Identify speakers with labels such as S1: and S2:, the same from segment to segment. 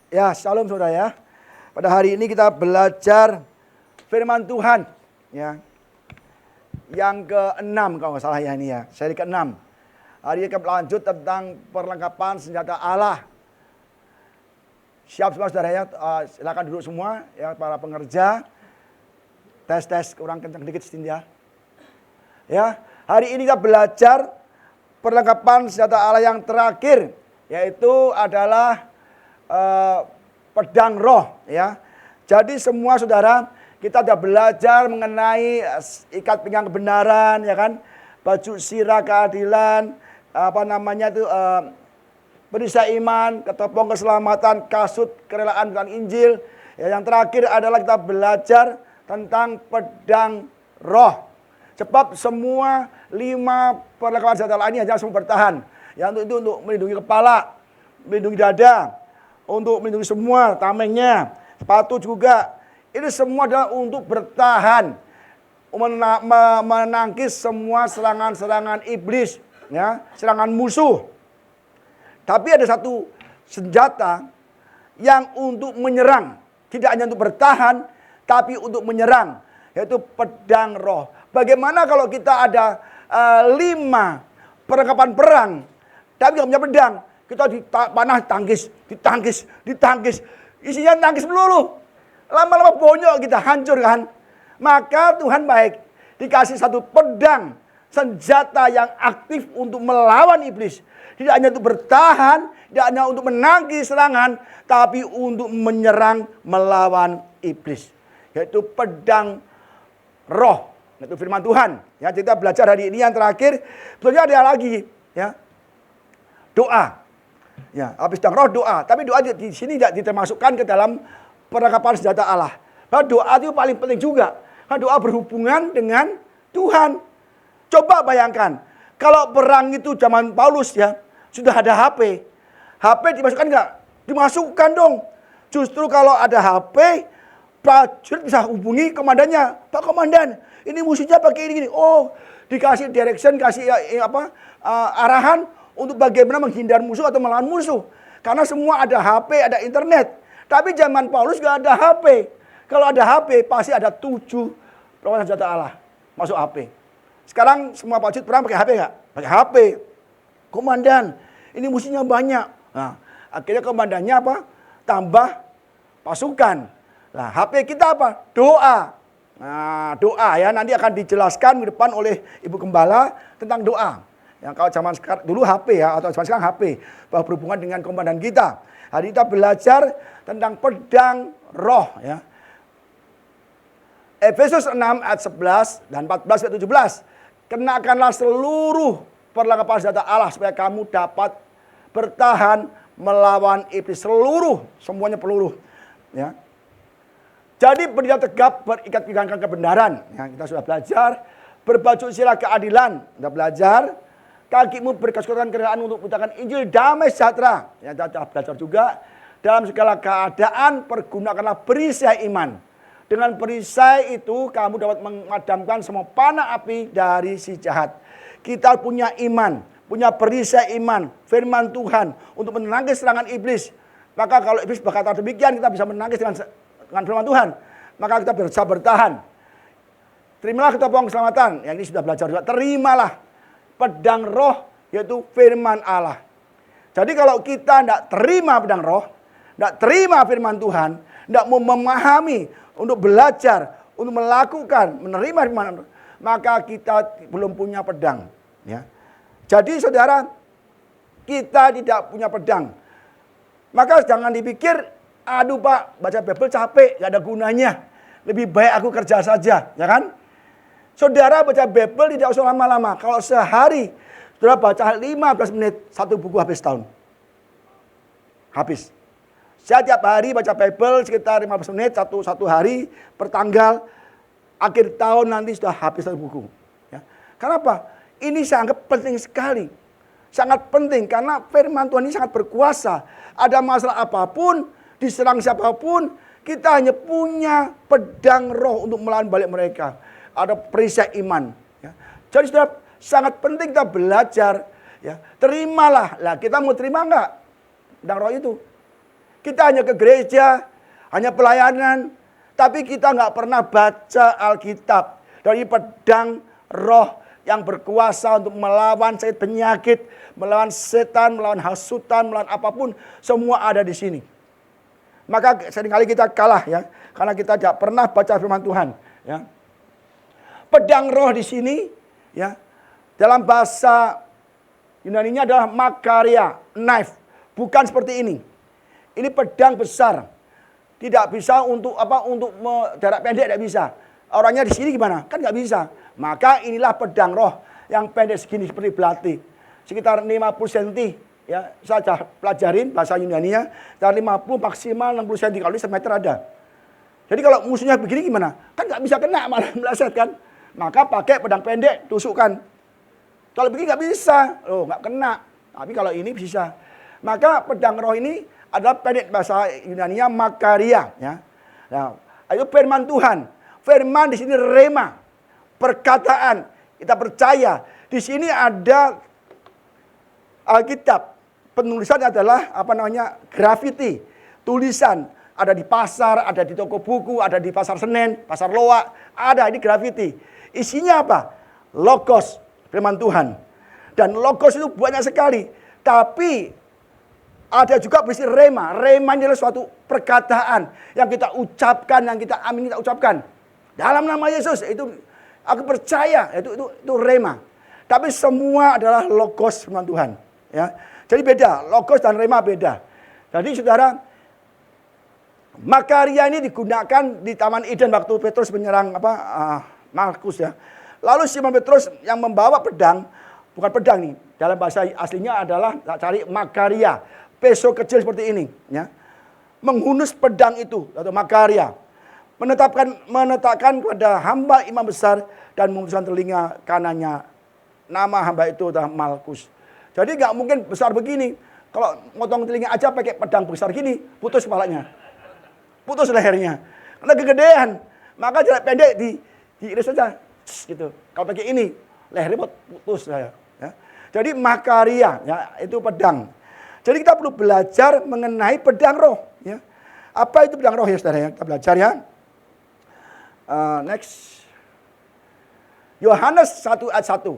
S1: Ya, shalom saudara ya. Pada hari ini kita belajar firman Tuhan ya. Yang ke-6 kalau nggak salah ya ini ya. Seri ke-6. Hari ini kita lanjut tentang perlengkapan senjata Allah. Siap semua saudara ya. Silakan duduk semua ya para pengerja. Tes kurang kencang dikit ya. Ya, hari ini kita belajar perlengkapan senjata Allah yang terakhir, yaitu adalah pedang roh ya. Jadi semua saudara, kita sudah belajar mengenai ikat pinggang kebenaran ya kan, baju sirah keadilan, perisai iman, ketopong keselamatan, kasut kerelaan dan Injil. Ya, yang terakhir adalah kita belajar tentang pedang roh. Sebab semua 5 perlengkapan senjata Allah ini hanya semua bertahan. Ya, untuk melindungi kepala, melindungi dada, untuk melindungi semua tamengnya, sepatu juga. Ini semua adalah untuk bertahan, menangkis semua serangan-serangan iblis, ya, serangan musuh. Tapi ada satu senjata yang untuk menyerang, tidak hanya untuk bertahan, tapi untuk menyerang, yaitu pedang roh. Bagaimana kalau kita ada 5 perlengkapan perang, tapi tidak punya pedang? Kita panah ditangkis. Isinya tangkis melulu. Lama-lama bonyok kita, hancur kan. Maka Tuhan baik. Dikasih satu pedang. Senjata yang aktif untuk melawan iblis. Tidak hanya untuk bertahan. Tidak hanya untuk menangkis serangan. Tapi untuk menyerang melawan iblis. Yaitu pedang roh. Yaitu firman Tuhan. Ya, kita belajar hari ini yang terakhir. Sebetulnya ada lagi. Ya, doa. Ya, habis pedang roh doa, tapi doa di sini tidak dimasukkan ke dalam perlengkapan senjata Allah. Bahwa doa itu paling penting juga. Karena doa berhubungan dengan Tuhan. Coba bayangkan, kalau perang itu zaman Paulus ya, sudah ada HP. HP dimasukkan enggak? Dimasukkan dong. Justru kalau ada HP, prajurit bisa hubungi komandannya. Pak Komandan, ini musuhnya pakai ini. Oh, dikasih direction, kasih arahan untuk bagaimana menghindar musuh atau melawan musuh. Karena semua ada HP, ada internet. Tapi zaman Paulus gak ada HP. Kalau ada HP, pasti ada 7 perlengkapan senjata Allah masuk HP. Sekarang semua prajurit perang pakai HP gak? Pakai HP. Komandan, ini musuhnya banyak. Nah, akhirnya komandannya apa? Tambah pasukan. Nah, HP kita apa? Doa. Nah, doa ya, nanti akan dijelaskan di depan oleh Ibu Gembala tentang doa. Yang kalau zaman sekarang dulu HP ya, atau zaman sekarang HP, bahwa berhubungan dengan komandan kita. Hari kita belajar tentang pedang roh ya. Efesus 6 ayat 11 dan 14 ayat 17. Kenakanlah seluruh perlengkapan senjata Allah supaya kamu dapat bertahan melawan iblis. Semuanya peluru ya. Jadi berdiri tegap, berikat pinggang kebenaran. Ya, kita sudah belajar. Berbaju sirah keadilan, kita belajar. Kakimu berkesukaan kendaraan untuk memberitakan Injil damai sejahtera. Ya, kita belajar juga. Dalam segala keadaan pergunakanlah perisai iman. Dengan perisai itu kamu dapat memadamkan semua panah api dari si jahat. Kita punya iman, punya perisai iman, firman Tuhan untuk menangkis serangan iblis. Maka kalau iblis berkata demikian, kita bisa menangkis dengan firman Tuhan. Maka kita bisa bertahan. Terimalah ketopong keselamatan. Yang ini sudah belajar juga. Terimalah pedang roh, yaitu firman Allah. Jadi kalau kita tidak terima pedang roh, tidak terima firman Tuhan, tidak mau memahami, untuk belajar, untuk melakukan, menerima firman, maka kita belum punya pedang. Ya. Jadi saudara, kita tidak punya pedang. Maka jangan dipikir, aduh Pak, baca Bible capek, gak ada gunanya. Lebih baik aku kerja saja, ya kan? Saudara baca Bible tidak usah lama-lama. Kalau sehari, saudara baca 15 menit, 1 buku habis tahun. Habis. Saya tiap hari baca Bible sekitar 15 menit, satu hari per tanggal. Akhir tahun nanti sudah habis 1 buku. Ya. Kenapa? Ini sangat penting sekali. Sangat penting karena firman Tuhan ini sangat berkuasa. Ada masalah apapun, diserang siapapun, kita hanya punya pedang roh untuk melawan balik mereka. Ada perisai iman. Ya. Jadi sudah sangat penting kita belajar. Ya. Terimalah. Lah kita mau terima enggak pedang roh itu? Kita hanya ke gereja, hanya pelayanan, tapi kita nggak pernah baca Alkitab. Dari pedang roh yang berkuasa untuk melawan penyakit, melawan setan, melawan hasutan, melawan apapun, semua ada di sini. Maka seringkali kita kalah ya, karena kita tidak pernah baca firman Tuhan. Ya. Pedang roh di sini, ya, dalam bahasa Yunani-nya adalah makaria, knife, bukan seperti ini. Ini pedang besar, tidak bisa untuk jarak pendek, tidak bisa. Orangnya di sini gimana? Kan nggak bisa. Maka inilah pedang roh yang pendek segini seperti belati, sekitar 50 cm. Ya, saya pelajarin bahasa Yunani-nya, dari 50 maksimal 60 cm. Kalau ini 1 meter ada. Jadi kalau musuhnya begini gimana? Kan nggak bisa kena, malah meleset kan. Maka pakai pedang pendek, tusukkan. Kalau begini nggak bisa, nggak kena. Tapi kalau ini bisa. Maka pedang roh ini adalah pendek, bahasa Yunani-nya makaria. Ya. Nah, itu firman Tuhan. Firman di sini rema, perkataan. Kita percaya di sini ada Alkitab. Penulisan adalah grafiti, tulisan. Ada di pasar, ada di toko buku, ada di pasar Senen, pasar Loak, ada ini grafiti. Isinya apa? Logos, firman Tuhan. Dan logos itu banyak sekali. Tapi ada juga berisi rema. Rema adalah suatu perkataan yang kita ucapkan, yang kita amin, kita ucapkan. Dalam nama Yesus, itu aku percaya, itu rema. Tapi semua adalah logos firman Tuhan. Ya. Jadi beda, logos dan rema beda. Jadi saudara, makaria ini digunakan di Taman Eden waktu Petrus menyerang Malkus ya. Lalu Simon Petrus yang membawa pedang, bukan pedang nih, dalam bahasa aslinya adalah cari makaria, peso kecil seperti ini, ya. Menghunus pedang itu atau makaria, menetapkan kepada hamba imam besar dan memutuskan telinga kanannya. Nama hamba itu adalah Malkus. Jadi nggak mungkin besar begini. Kalau motong telinga aja pakai pedang besar gini, putus kepalanya, putus lehernya, karena kegedean. Maka jarak pendek diiris saja, gitu. Kalau pakai ini, lehernya putus saya. Ya. Jadi makaria, ya, itu pedang. Jadi kita perlu belajar mengenai pedang roh. Ya. Apa itu pedang roh ya saudara? Ya? Kita belajar ya. Next. Yohanes 1 ayat 1.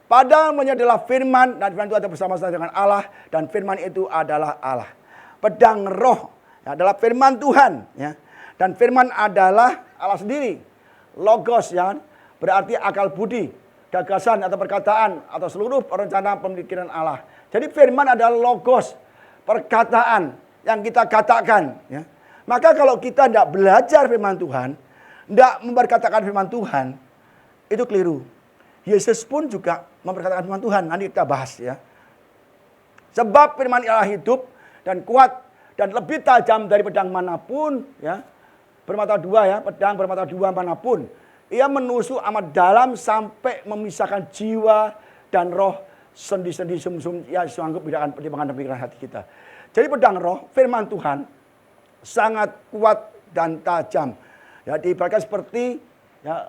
S1: Padanya adalah firman, dan firman itu ada bersama-sama dengan Allah, dan firman itu adalah Allah. Pedang roh ya, adalah firman Tuhan. Ya. Dan firman adalah Allah sendiri. Logos ya, berarti akal budi, gagasan atau perkataan, atau seluruh rencana pemikiran Allah. Jadi firman adalah logos, perkataan yang kita katakan. Ya. Maka kalau kita tidak belajar firman Tuhan, tidak memperkatakan firman Tuhan, itu keliru. Yesus pun juga memperkatakan firman Tuhan, nanti kita bahas ya. Sebab firman Allah hidup dan kuat dan lebih tajam dari pedang manapun ya. Bermata dua ya, pedang bermata dua manapun. Ia menusuk amat dalam sampai memisahkan jiwa dan roh, sendi-sendi sum-sum, ya sanggup bedakan pertimbangan dan pikiran hati kita. Jadi pedang roh, firman Tuhan sangat kuat dan tajam. Ya, diibaratkan seperti ya,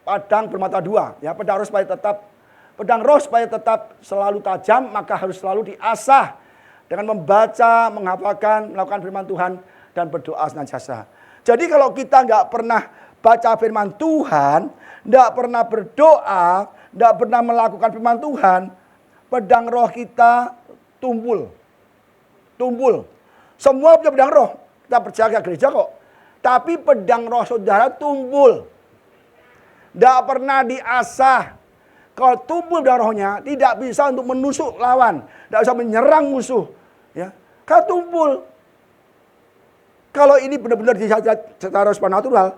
S1: pedang bermata dua. Ya, pedang roh supaya tetap selalu tajam, maka harus selalu diasah dengan membaca, menghafalkan, melakukan firman Tuhan dan berdoa senantiasa. Jadi kalau kita nggak pernah baca firman Tuhan, nggak pernah berdoa, nggak pernah melakukan firman Tuhan, pedang roh kita tumpul. Semua punya pedang roh. Kita percaya ke gereja kok. Tapi pedang roh saudara tumpul. Tidak pernah diasah. Kalau tumpul pedang rohnya, tidak bisa untuk menusuk lawan. Tidak bisa menyerang musuh. Ya. Kalau tumpul. Kalau ini benar-benar secara supernatural,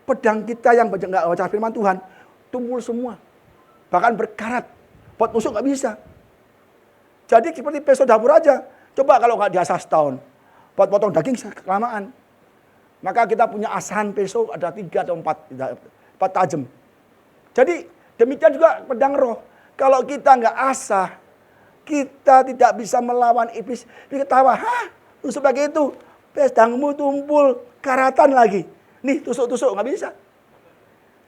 S1: pedang kita yang nggak baca firman Tuhan, tumpul semua. Bahkan berkarat. Buat musuh nggak bisa. Jadi seperti peso dapur aja. Coba kalau nggak diasah setahun. Buat potong daging kelamaan. Maka kita punya asahan peso ada 3 atau 4 tajam. Jadi demikian juga pedang roh. Kalau kita nggak asah, kita tidak bisa melawan iblis. Dia ketawa, hah? Tusuk pakai itu. Pedangmu tumpul, karatan lagi. Nih tusuk-tusuk, nggak bisa.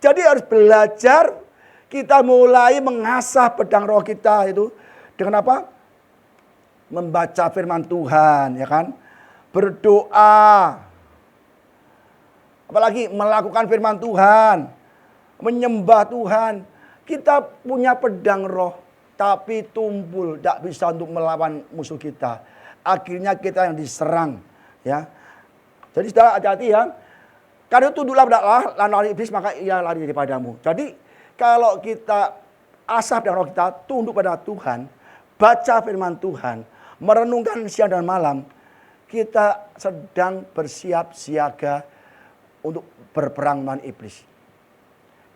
S1: Jadi harus belajar, kita mulai mengasah pedang roh kita itu. Dengan apa? Membaca firman Tuhan, ya kan? berdoa. Apalagi melakukan firman Tuhan, menyembah Tuhan. Kita punya pedang roh, tapi tumpul, tidak bisa untuk melawan musuh kita. Akhirnya kita yang diserang. Ya, jadi saudara hati-hati ya. Karena tunduklah pada lawan iblis, maka ia lari daripadamu. Jadi kalau kita asap dan roh kita tunduk pada Tuhan, baca firman Tuhan, merenungkan siang dan malam, kita sedang bersiap siaga untuk berperang melawan iblis.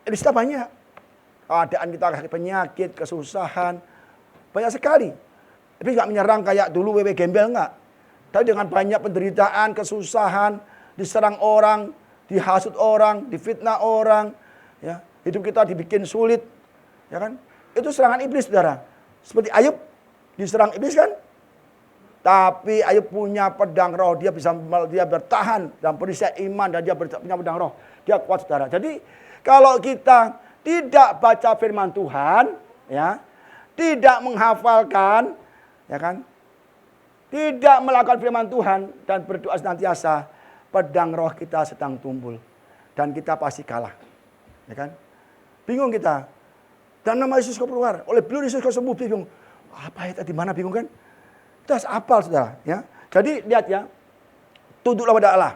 S1: Iblis kita banyak. Keadaan kita penyakit, kesusahan, banyak sekali. Iblis nggak menyerang kayak dulu wewe gembel enggak. Tapi dengan banyak penderitaan, kesusahan, diserang orang, dihasut orang, difitnah orang, ya, hidup kita dibikin sulit, ya kan? Itu serangan iblis, saudara. Seperti Ayub diserang iblis kan? Tapi Ayub punya pedang roh, dia bertahan dalam perisai iman dan dia punya pedang roh. Dia kuat, saudara. Jadi kalau kita tidak baca firman Tuhan, ya, tidak menghafalkan, ya kan? Tidak melakukan firman Tuhan dan berdoa senantiasa, pedang roh kita sedang tumpul dan kita pasti kalah. Ya kan? Bingung kita. Dan nama Yesus kau keluar, oleh beliau Yesus kau sembuh, bingung. Apa ya di mana bingung kan? Kita harus hafal, saudara, ya. Jadi lihat ya. Tunduklah pada Allah.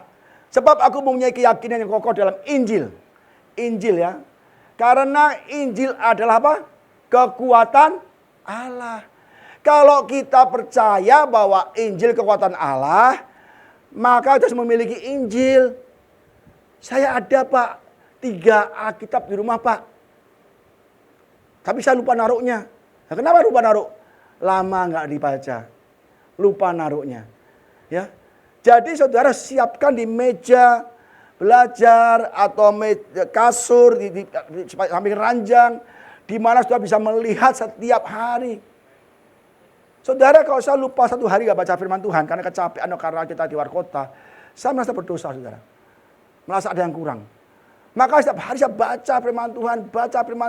S1: Sebab aku mempunyai keyakinan yang kokoh dalam Injil. Injil ya. Karena Injil adalah apa? Kekuatan Allah. Kalau kita percaya bahwa Injil kekuatan Allah, maka kita harus memiliki Injil. Saya ada, Pak, 3 Alkitab di rumah, Pak. Tapi saya lupa naruhnya. Nah, kenapa lupa naruh? Lama nggak dibaca. Lupa naruhnya. Ya. Jadi saudara siapkan di meja belajar atau kasur, di samping ranjang, di mana saudara bisa melihat setiap hari. Saudara, kalau saya lupa 1 hari gak baca firman Tuhan karena kecapean atau karena kita di luar kota, saya merasa berdosa, saudara. Merasa ada yang kurang. Maka setiap hari saya baca firman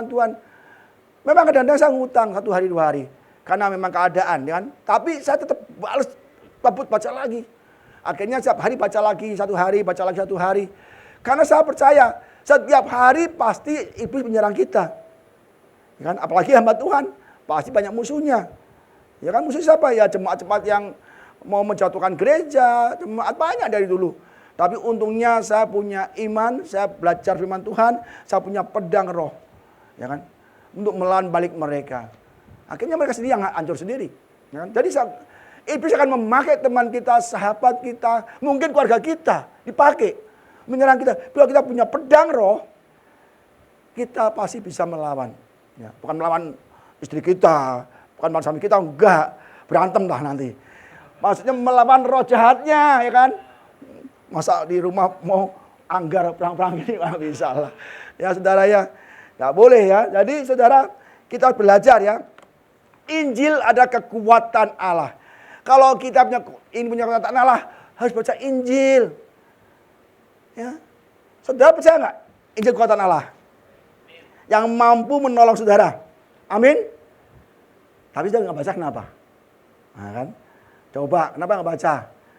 S1: Tuhan. Memang kadang-kadang saya ngutang 1 hari 2 hari. Karena memang keadaan, ya kan. Tapi saya tetap balas, baca lagi. Akhirnya setiap hari baca lagi 1 hari, baca lagi 1 hari. Karena saya percaya, setiap hari pasti iblis menyerang kita. Ya kan? Apalagi hamba Tuhan, pasti banyak musuhnya. Ya kan, musuh siapa? Ya jemaat-jemaat yang mau menjatuhkan gereja, jemaat banyak dari dulu. Tapi untungnya saya punya iman, saya belajar firman Tuhan, saya punya pedang roh. Ya kan? Untuk melawan balik mereka. Akhirnya mereka sendiri yang hancur sendiri. Ya kan? Jadi iblis akan memakai teman kita, sahabat kita, mungkin keluarga kita, dipakai. Menyerang kita. Kalau kita punya pedang roh, kita pasti bisa melawan. Ya, bukan melawan istri kita, bukan melawan suami kita, enggak. Berantem lah nanti. Maksudnya melawan roh jahatnya, ya kan. Masa di rumah mau anggar perang-perang ini, nggak bisa lah. Ya saudara ya, nggak boleh ya. Jadi saudara, kita belajar ya. Injil ada kekuatan Allah. Kalau kita punya kekuatan Allah, harus baca Injil. Ya. Saudara percaya nggak? Injil kekuatan Allah. Yang mampu menolong saudara. Amin. Tapi saudara nggak baca kenapa? Nah, kan? Coba, kenapa nggak baca?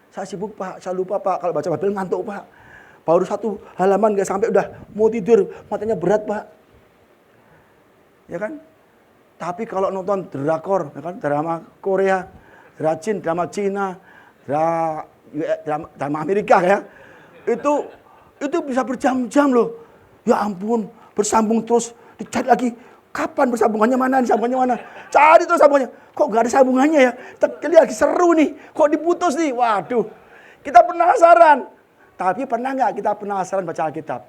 S1: Saya sibuk, Pak, saya lupa, Pak. Kalau baca Bible ngantuk, Pak. Baru 1 halaman nggak sampai udah mau tidur, matanya berat, Pak. Ya kan? Tapi kalau nonton drakor, ya kan? Drama Korea, drama Cina, drama Amerika ya. Itu bisa berjam-jam loh. Ya ampun, bersambung terus, dicari lagi. Kapan bersambungannya mana? Sambungannya mana? Cari tuh sambungannya. Kok gak ada sambungannya ya? Lagi seru nih. Kok diputus nih? Waduh. Kita penasaran. Tapi pernah nggak kita penasaran baca Alkitab?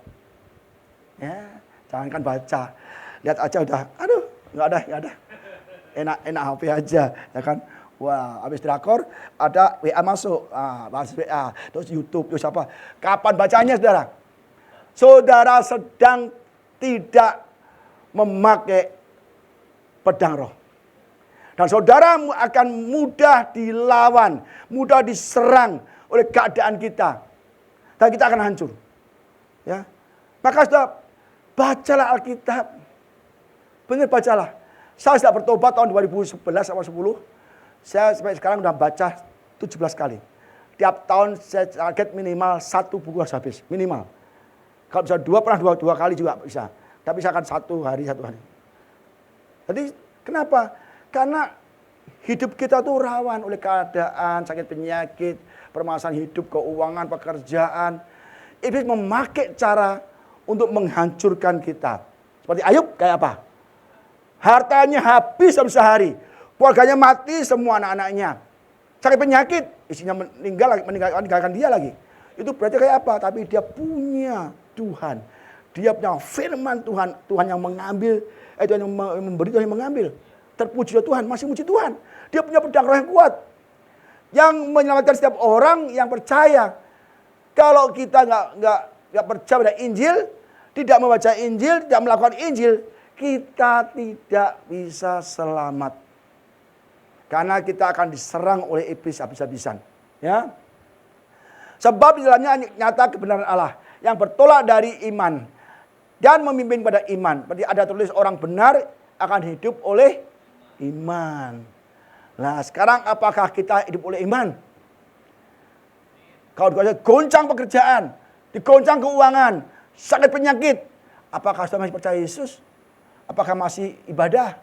S1: Ya, jangankan baca. Lihat aja udah. Aduh, nggak ada. Enak HP aja, ya kan? Wah, habis drakor ada WA masuk. Bahas WA, terus YouTube, terus apa? Kapan bacanya, saudara? Saudara sedang tidak memakai pedang roh. Dan saudara akan mudah dilawan, mudah diserang oleh keadaan kita. Dan kita akan hancur. Ya. Maka saudara, bacalah Alkitab. Benar bacalah. Saya sudah bertobat tahun 2011 sama 10. Saya sampai sekarang sudah baca 17 kali. tiap tahun saya target minimal 1 buku harus habis, minimal. Kalau bisa 2, pernah dua kali juga bisa. Tapi misalkan 1 hari. Jadi kenapa? Karena hidup kita tuh rawan oleh keadaan, sakit penyakit, permasalahan hidup, keuangan, pekerjaan. Iblis memakai cara untuk menghancurkan kita. Seperti Ayub kayak apa? Hartanya habis dalam sehari. Keluarganya mati, semua anak-anaknya. Sakit penyakit, istrinya meninggalkan dia lagi. Itu berarti kayak apa? Tapi dia punya Tuhan. Dia punya firman Tuhan. Tuhan yang mengambil, Tuhan yang memberi, Tuhan yang mengambil. Terpuji Tuhan, masih muji Tuhan. Dia punya pedang roh yang kuat. Yang menyelamatkan setiap orang yang percaya. Kalau kita nggak percaya pada Injil, tidak membaca Injil, tidak melakukan Injil, kita tidak bisa selamat. Karena kita akan diserang oleh iblis habis-habisan. Ya. Sebab di dalamnya nyata kebenaran Allah yang bertolak dari iman dan memimpin pada iman. Berarti ada tulis orang benar akan hidup oleh iman. Nah, sekarang apakah kita hidup oleh iman? Kalau goncang pekerjaan, digoncang keuangan, sakit penyakit, apakah sudah masih percaya Yesus? Apakah masih ibadah?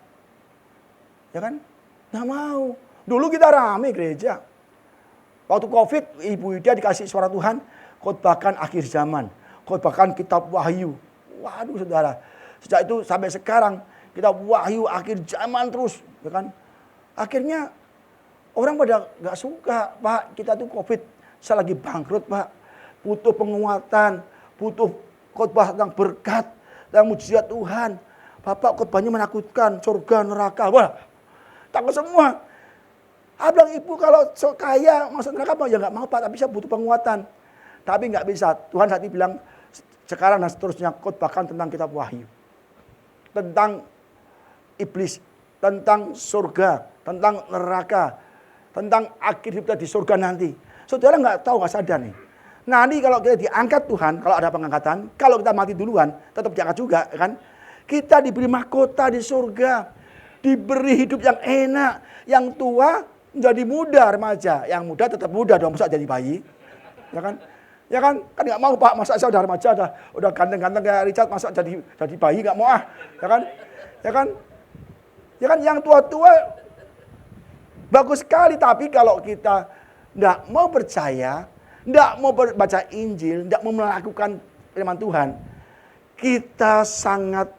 S1: Ya kan? Nggak mau. Dulu kita rame gereja. Waktu COVID, Ibu Ida dikasih suara Tuhan, khotbahkan akhir zaman, khotbahkan kitab Wahyu. Waduh saudara, sejak itu sampai sekarang kita Wahyu akhir zaman terus, ya kan? Akhirnya orang pada nggak suka, Pak. Kita tuh COVID, saya lagi bangkrut, Pak. Butuh penguatan, butuh khotbah tentang berkat, tentang mujizat Tuhan. Bapak khotbahnya menakutkan, surga neraka. Wah, takut semua. Bilang ibu kalau kaya masuk neraka ya nggak mau Pak, tapi saya butuh penguatan. Tapi nggak bisa. Tuhan saat ini bilang sekarang dan seterusnya khotbahkan tentang kitab Wahyu, tentang iblis, tentang surga, tentang neraka, tentang akhir hidup kita di surga nanti. Saudara nggak tahu, nggak sadar nih. Nanti kalau kita diangkat Tuhan, kalau ada pengangkatan, kalau kita mati duluan, tetap diangkat juga, kan? Kita diberi mahkota di surga, diberi hidup yang enak, yang tua menjadi muda remaja, yang muda tetap muda dong, masa jadi bayi, ya kan? Ya kan nggak mau Pak, masa saya udah remaja, udah ganteng-ganteng kayak Richard, masa jadi bayi nggak mau ya kan? Ya kan yang tua-tua bagus sekali, tapi kalau kita nggak mau percaya, nggak mau baca Injil, nggak mau melakukan firman Tuhan, kita sangat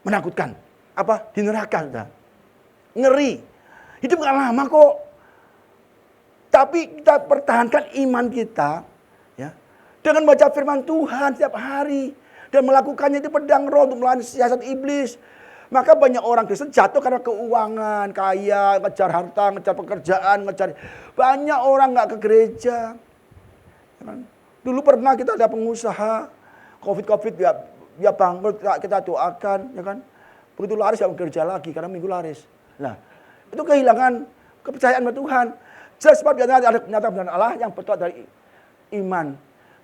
S1: menakutkan. Apa? Di neraka sudah. Ngeri. Hidup nggak lama kok. Tapi kita pertahankan iman kita, ya, dengan baca firman Tuhan setiap hari dan melakukannya itu pedang roh untuk melawan siasat iblis. Maka banyak orang Kristen jatuh karena keuangan, kaya, ngejar harta, ngejar pekerjaan, banyak orang nggak ke gereja. Ya kan? Dulu pernah kita ada pengusaha, COVID dia bangkrut, kita doakan, ya kan? Begitu laris ya kerja lagi karena minggu laris. Nah, itu kehilangan kepercayaan pada Tuhan. Sebab ada kebenaran Allah yang bertolak dari iman.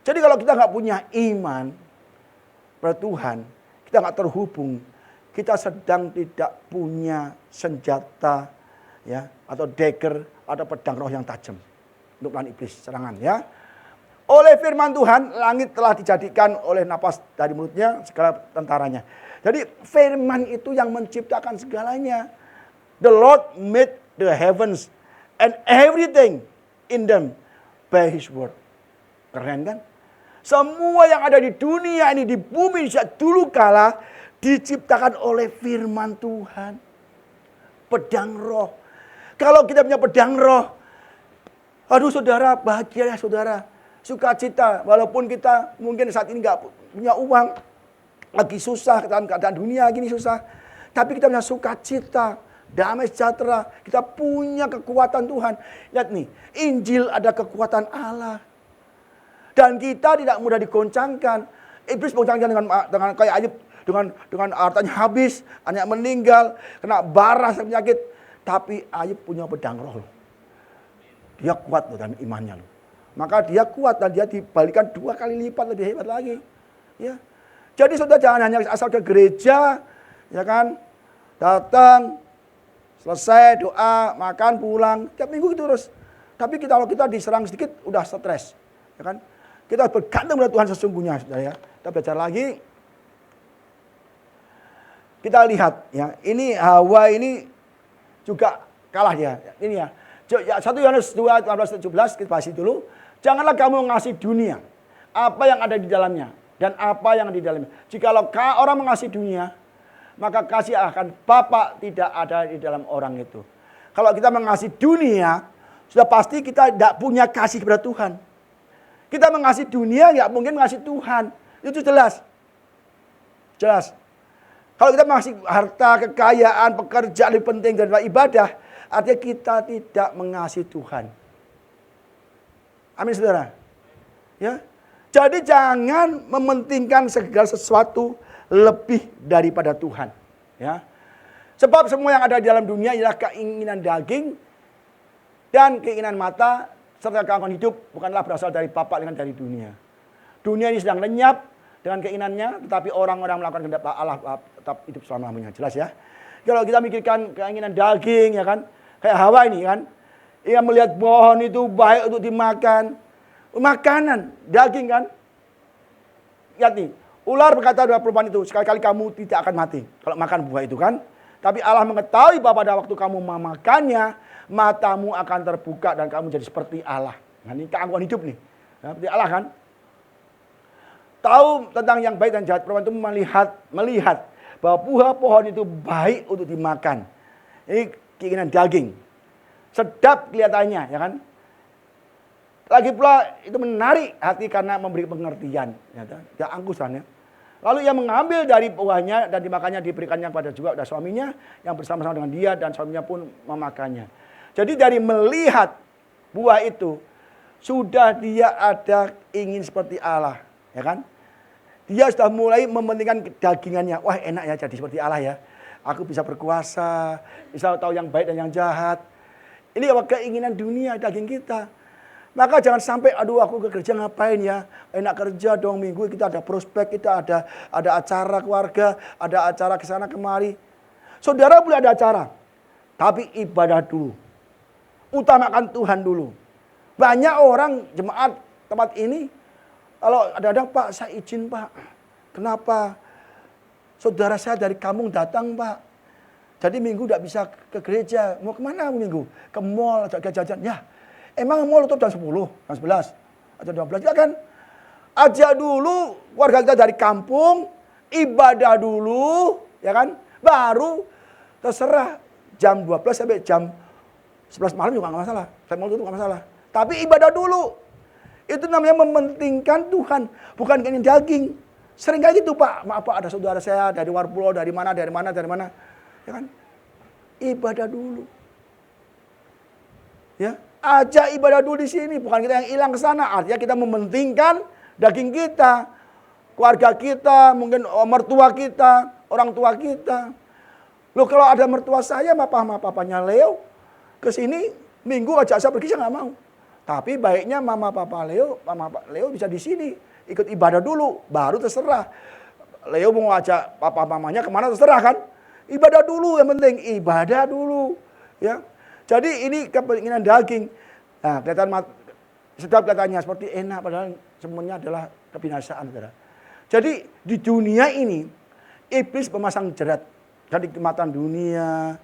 S1: Jadi kalau kita nggak punya iman pada Tuhan, kita nggak terhubung, kita sedang tidak punya senjata, ya, atau dagger atau pedang roh yang tajam untuk melawan iblis serangan, ya. Oleh firman Tuhan, langit telah dijadikan oleh napas dari mulutnya segala tentaranya. Jadi firman itu yang menciptakan segalanya. The Lord made the heavens and everything in them by His word. Keren kan? Semua yang ada di dunia ini, di bumi sejak dulu kala, diciptakan oleh firman Tuhan. Pedang roh. Kalau kita punya pedang roh, aduh saudara, bahagia ya saudara. Sukacita, walaupun kita mungkin saat ini nggak punya uang, lagi susah, keadaan dunia gini susah. Tapi kita punya sukacita, damai sejahtera, kita punya kekuatan Tuhan. Lihat nih, Injil ada kekuatan Allah. Dan kita tidak mudah digoncangkan. Iblis goncangkan dengan kayak Ayub, dengan hartanya habis, anak meninggal, kena bara penyakit. Tapi Ayub punya pedang roh. Dia kuat loh dan imannya loh. Maka dia kuat dan dia dibalikan 2 kali lipat lebih hebat lagi. Ya. Jadi saudara jangan hanya asal ke gereja, ya kan? Datang, selesai doa, makan, pulang. Tiap minggu gitu terus. Tapi kalau kita diserang sedikit, udah stres. Ya kan? Kita bergantung pada Tuhan sesungguhnya, saudara ya. Kita belajar lagi. Kita lihat ya, ini Hawa ini juga kalah ya. Ini ya. 1 Yohanes 2, 15-17, kita bahas dulu. Janganlah kamu mengasihi dunia, apa yang ada di dalamnya, dan apa yang di dalamnya. Jikalau orang mengasihi dunia, maka kasih akan Bapa tidak ada di dalam orang itu. Kalau kita mengasihi dunia, sudah pasti kita tidak punya kasih kepada Tuhan. Kita mengasihi dunia, nggak mungkin mengasihi Tuhan. Itu jelas. Jelas. Kalau kita mengasihi harta, kekayaan, pekerjaan lebih penting daripada ibadah, artinya kita tidak mengasihi Tuhan. Amin, saudara. Ya. Jadi jangan mementingkan segala sesuatu lebih daripada Tuhan. Ya. Sebab semua yang ada di dalam dunia ialah keinginan daging dan keinginan mata serta keangkuhan hidup bukanlah berasal dari Bapa dengan dari dunia. Dunia ini sedang lenyap dengan keinginannya, tetapi orang-orang melakukan kehendak Allah tetap hidup selama-lamanya. Jelas ya. Kalau kita mikirkan keinginan daging ya kan, kayak Hawa ini kan, ia melihat pohon itu baik untuk dimakan, makanan daging kan. Lihat nih, ular berkata kepada perempuan itu, sekali-kali kamu tidak akan mati kalau makan buah itu kan. Tapi Allah mengetahui bahwa pada waktu kamu memakannya, matamu akan terbuka dan kamu jadi seperti Allah. Nah, ini keangkuhan hidup nih. Nah, seperti Allah kan. Tahu tentang yang baik dan jahat, perempuan itu melihat bahwa buah pohon itu baik untuk dimakan. Ini keinginan daging. Sedap kelihatannya, ya kan. Lagi pula itu menarik hati karena memberi pengertian. Ya, angkusan ya. Lalu ia mengambil dari buahnya dan dimakannya, diberikannya kepada juga suaminya yang bersama-sama dengan dia dan suaminya pun memakannya. Jadi dari melihat buah itu sudah dia ada ingin seperti Allah, ya kan? Dia sudah mulai mementingkan dagingannya. Wah, enak ya jadi seperti Allah ya. Aku bisa berkuasa, bisa tahu yang baik dan yang jahat. Ini apa keinginan dunia daging kita. Maka jangan sampai, aduh aku ke gereja ngapain ya. Enak kerja dong, minggu kita ada prospek, kita ada acara keluarga, ada acara kesana kemari. Saudara boleh ada acara, tapi ibadah dulu. Utamakan Tuhan dulu. Banyak orang jemaat tempat ini, kalau ada Pak, saya izin Pak. Kenapa? Saudara saya dari kampung datang Pak. Jadi minggu tidak bisa ke gereja. Mau kemana minggu? Ke mall, jajan. Ya. Emang mall tutup jam 10, jam 11, atau 12 ya kan? Ajak dulu warga kita dari kampung, ibadah dulu, ya kan? Baru terserah jam 12 sampai jam 11 malam juga nggak masalah. Saya mau tutup nggak masalah. Tapi ibadah dulu. Itu namanya mementingkan Tuhan, bukan keinginan daging. Sering kayak gitu Pak. Maaf Pak, ada saudara saya dari Warpulo, dari mana. Ya kan? Ibadah dulu. Ya, ajak ibadah dulu di sini, bukan kita yang hilang ke sana. Artinya kita mementingkan daging kita, keluarga kita, mungkin mertua kita, orang tua kita. Loh kalau ada mertua saya, papanya Leo ke sini minggu ajak saya pergi, saya nggak mau. Tapi baiknya mama papa Leo bisa di sini ikut ibadah dulu, baru terserah. Leo mau ajak papa mamanya kemana terserah kan? Ibadah dulu, yang penting ibadah dulu, ya. Jadi ini keinginan daging. Nah, kelihatan sedap kelihatannya seperti enak, padahal semuanya adalah kebinasaan, saudara. Jadi di dunia ini iblis memasang jerat. Jadi kenikmatan dunia,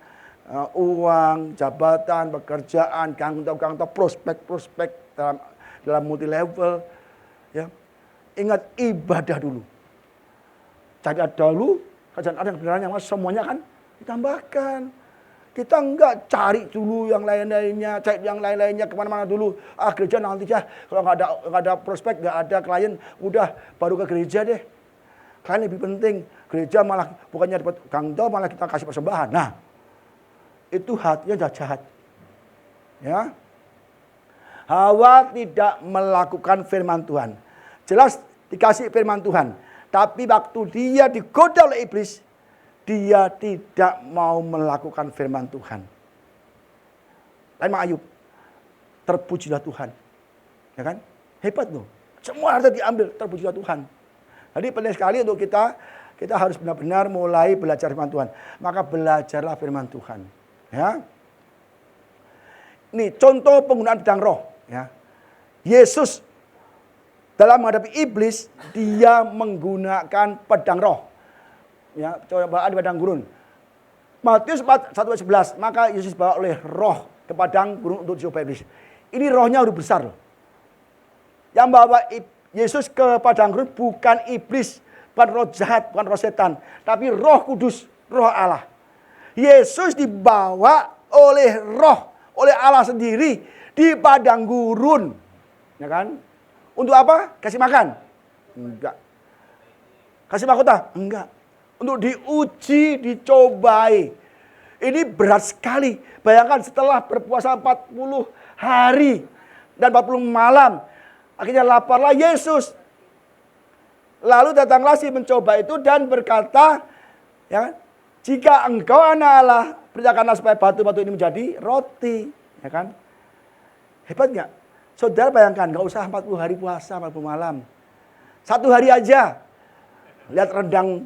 S1: uang, jabatan, pekerjaan, kantor, prospek dalam multi level. Ya, ingat ibadah dulu. Cari dulu, kajian ada yang kebenaran yang semuanya kan ditambahkan. Kita enggak cari dulu yang lain-lainnya, cari yang lain-lainnya kemana-mana dulu. Gereja nanti ya, kalau nggak ada prospek, nggak ada klien, udah baru ke gereja deh. Klien lebih penting, gereja malah bukannya dapat kantor, malah kita kasih persembahan. Nah, itu hatinya jahat. Ya, Hawa tidak melakukan firman Tuhan. Jelas dikasih firman Tuhan, tapi waktu dia digoda oleh iblis, dia tidak mau melakukan firman Tuhan. Lain Ayub, terpujilah Tuhan. Ya kan? Hebat loh. Semua harta diambil, terpujilah Tuhan. Jadi penting sekali untuk kita harus benar-benar mulai belajar firman Tuhan. Maka belajarlah firman Tuhan. Ya. Nih contoh penggunaan pedang roh. Ya. Yesus dalam menghadapi iblis, dia menggunakan pedang roh. Ya, coba di padang gurun. Matius 1:11, maka Yesus bawa oleh roh ke padang gurun untuk dicobai iblis. Ini rohnya udah besar loh. Yang bawa Yesus ke padang gurun bukan iblis, bukan roh jahat, bukan roh setan, tapi Roh Kudus, Roh Allah. Yesus dibawa oleh roh, oleh Allah sendiri di padang gurun. Ya kan? Untuk apa? Kasih makan? Enggak. Kasih mahkota? Enggak. Untuk diuji, dicobai. Ini berat sekali. Bayangkan setelah berpuasa 40 hari dan 40 malam. Akhirnya laparlah Yesus. Lalu datanglah si mencoba itu dan berkata, ya, jika engkau anak Allah, perintahkanlah supaya batu-batu ini menjadi roti. Ya kan? Hebat nggak? Saudara bayangkan, nggak usah 40 hari puasa, 40 malam. 1 hari aja. Lihat rendang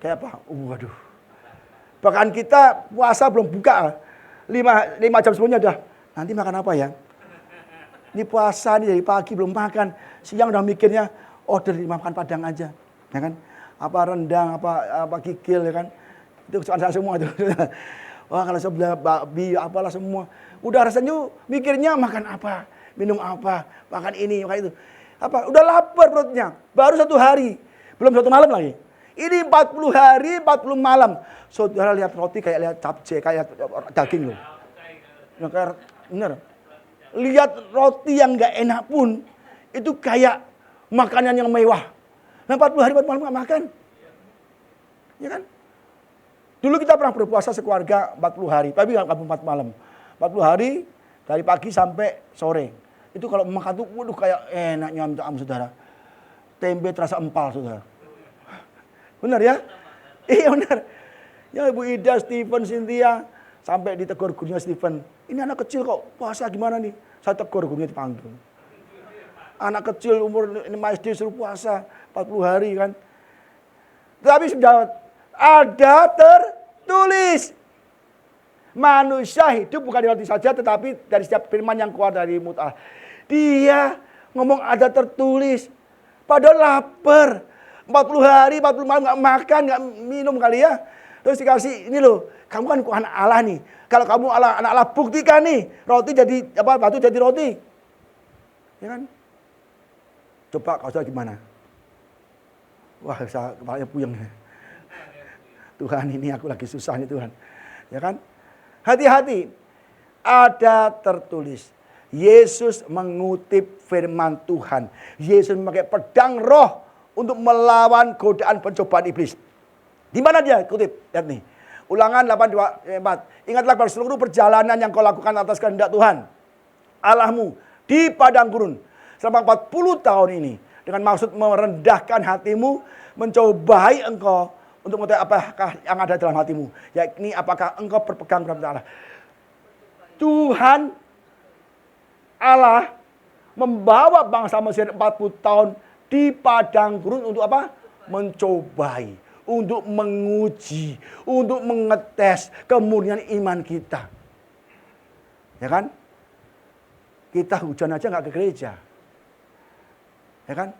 S1: kayak apa? Waduh. Bahkan kita puasa belum buka. 5 jam sebelumnya udah. Nanti makan apa ya? Ini puasa nih dari pagi belum makan. Siang udah mikirnya order makan Padang aja. Ya kan? Apa rendang, apa kikil ya kan? Itu kesukaan saya semua itu. Wah kalau sebelah babi apalah semua. Udah rasanya mikirnya makan apa? Minum apa, makan ini, makan itu. Apa? Udah lapar perutnya. Baru 1 hari, belum 1 malam lagi. Ini 40 hari, 40 malam. Saudara lihat roti kayak lihat capcay, kayak daging loh. Ya, kayak, bener. Lihat roti yang nggak enak pun, itu kayak makanan yang mewah. Nah 40 hari, 40 malam nggak makan. Ya kan? Dulu kita pernah berpuasa sekeluarga 40 hari, tapi nggak 4 malam. 40 hari, dari pagi sampai sore. Itu kalau makan tuh, waduh kayak enaknya minta ampun saudara. Tempe terasa empal saudara. Benar ya? Iya benar. Ya Ibu Ida, Stephen, Cynthia, sampai ditegur gurunya Stephen. Ini anak kecil kok puasa gimana nih? Saya tegur gurunya dipanggil. Anak kecil umur 5 SD suruh puasa 40 hari kan. Tapi sudah ada tertulis. Manusia hidup bukan dari roti saja, tetapi dari setiap firman yang keluar dari mulut Allah. Dia ngomong ada tertulis. Padahal lapar. 40 hari, 40 malam gak makan, gak minum kali ya. Terus dikasih, ini loh, kamu kan anak Allah nih. Kalau kamu anak Allah, buktikan nih. Roti jadi, batu jadi roti. Ya kan? Coba kau saudara gimana? Wah, saya kepalanya puyeng. Tuhan ini aku lagi susah nih Tuhan. Ya kan? Hati-hati, ada tertulis. Yesus mengutip firman Tuhan. Yesus memakai pedang roh untuk melawan godaan pencobaan iblis. Di mana dia kutip? Lihat nih. Ulangan 8:4. Ingatlah pada seluruh perjalanan yang kau lakukan atas kehendak Tuhan Allahmu di padang gurun selama 40 tahun ini. Dengan maksud merendahkan hatimu, mencobai engkau untuk mengetahui apakah yang ada dalam hatimu. Yakni apakah engkau berpegang kepada Allah. Tuhan Allah membawa bangsa Mesir 40 tahun di padang gurun untuk apa? Mencobai, untuk menguji, untuk mengetes kemurnian iman kita. Ya kan? Kita hujan aja nggak ke gereja. Ya kan?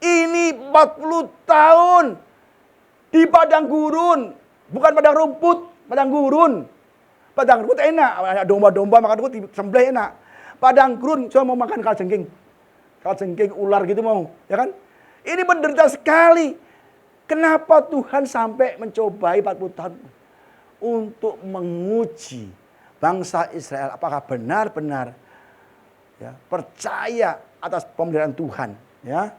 S1: Ini 40 tahun di padang gurun, bukan padang rumput, padang gurun. Padang rumput enak, ada domba-domba makan rumput disembelih enak. Padang gurun cuma mau makan kalajengking. Kalajengking ular gitu mau, ya kan? Ini menderita sekali. Kenapa Tuhan sampai mencobai 40 tahun untuk menguji bangsa Israel apakah benar-benar ya, percaya atas pemeliharaan Tuhan, ya.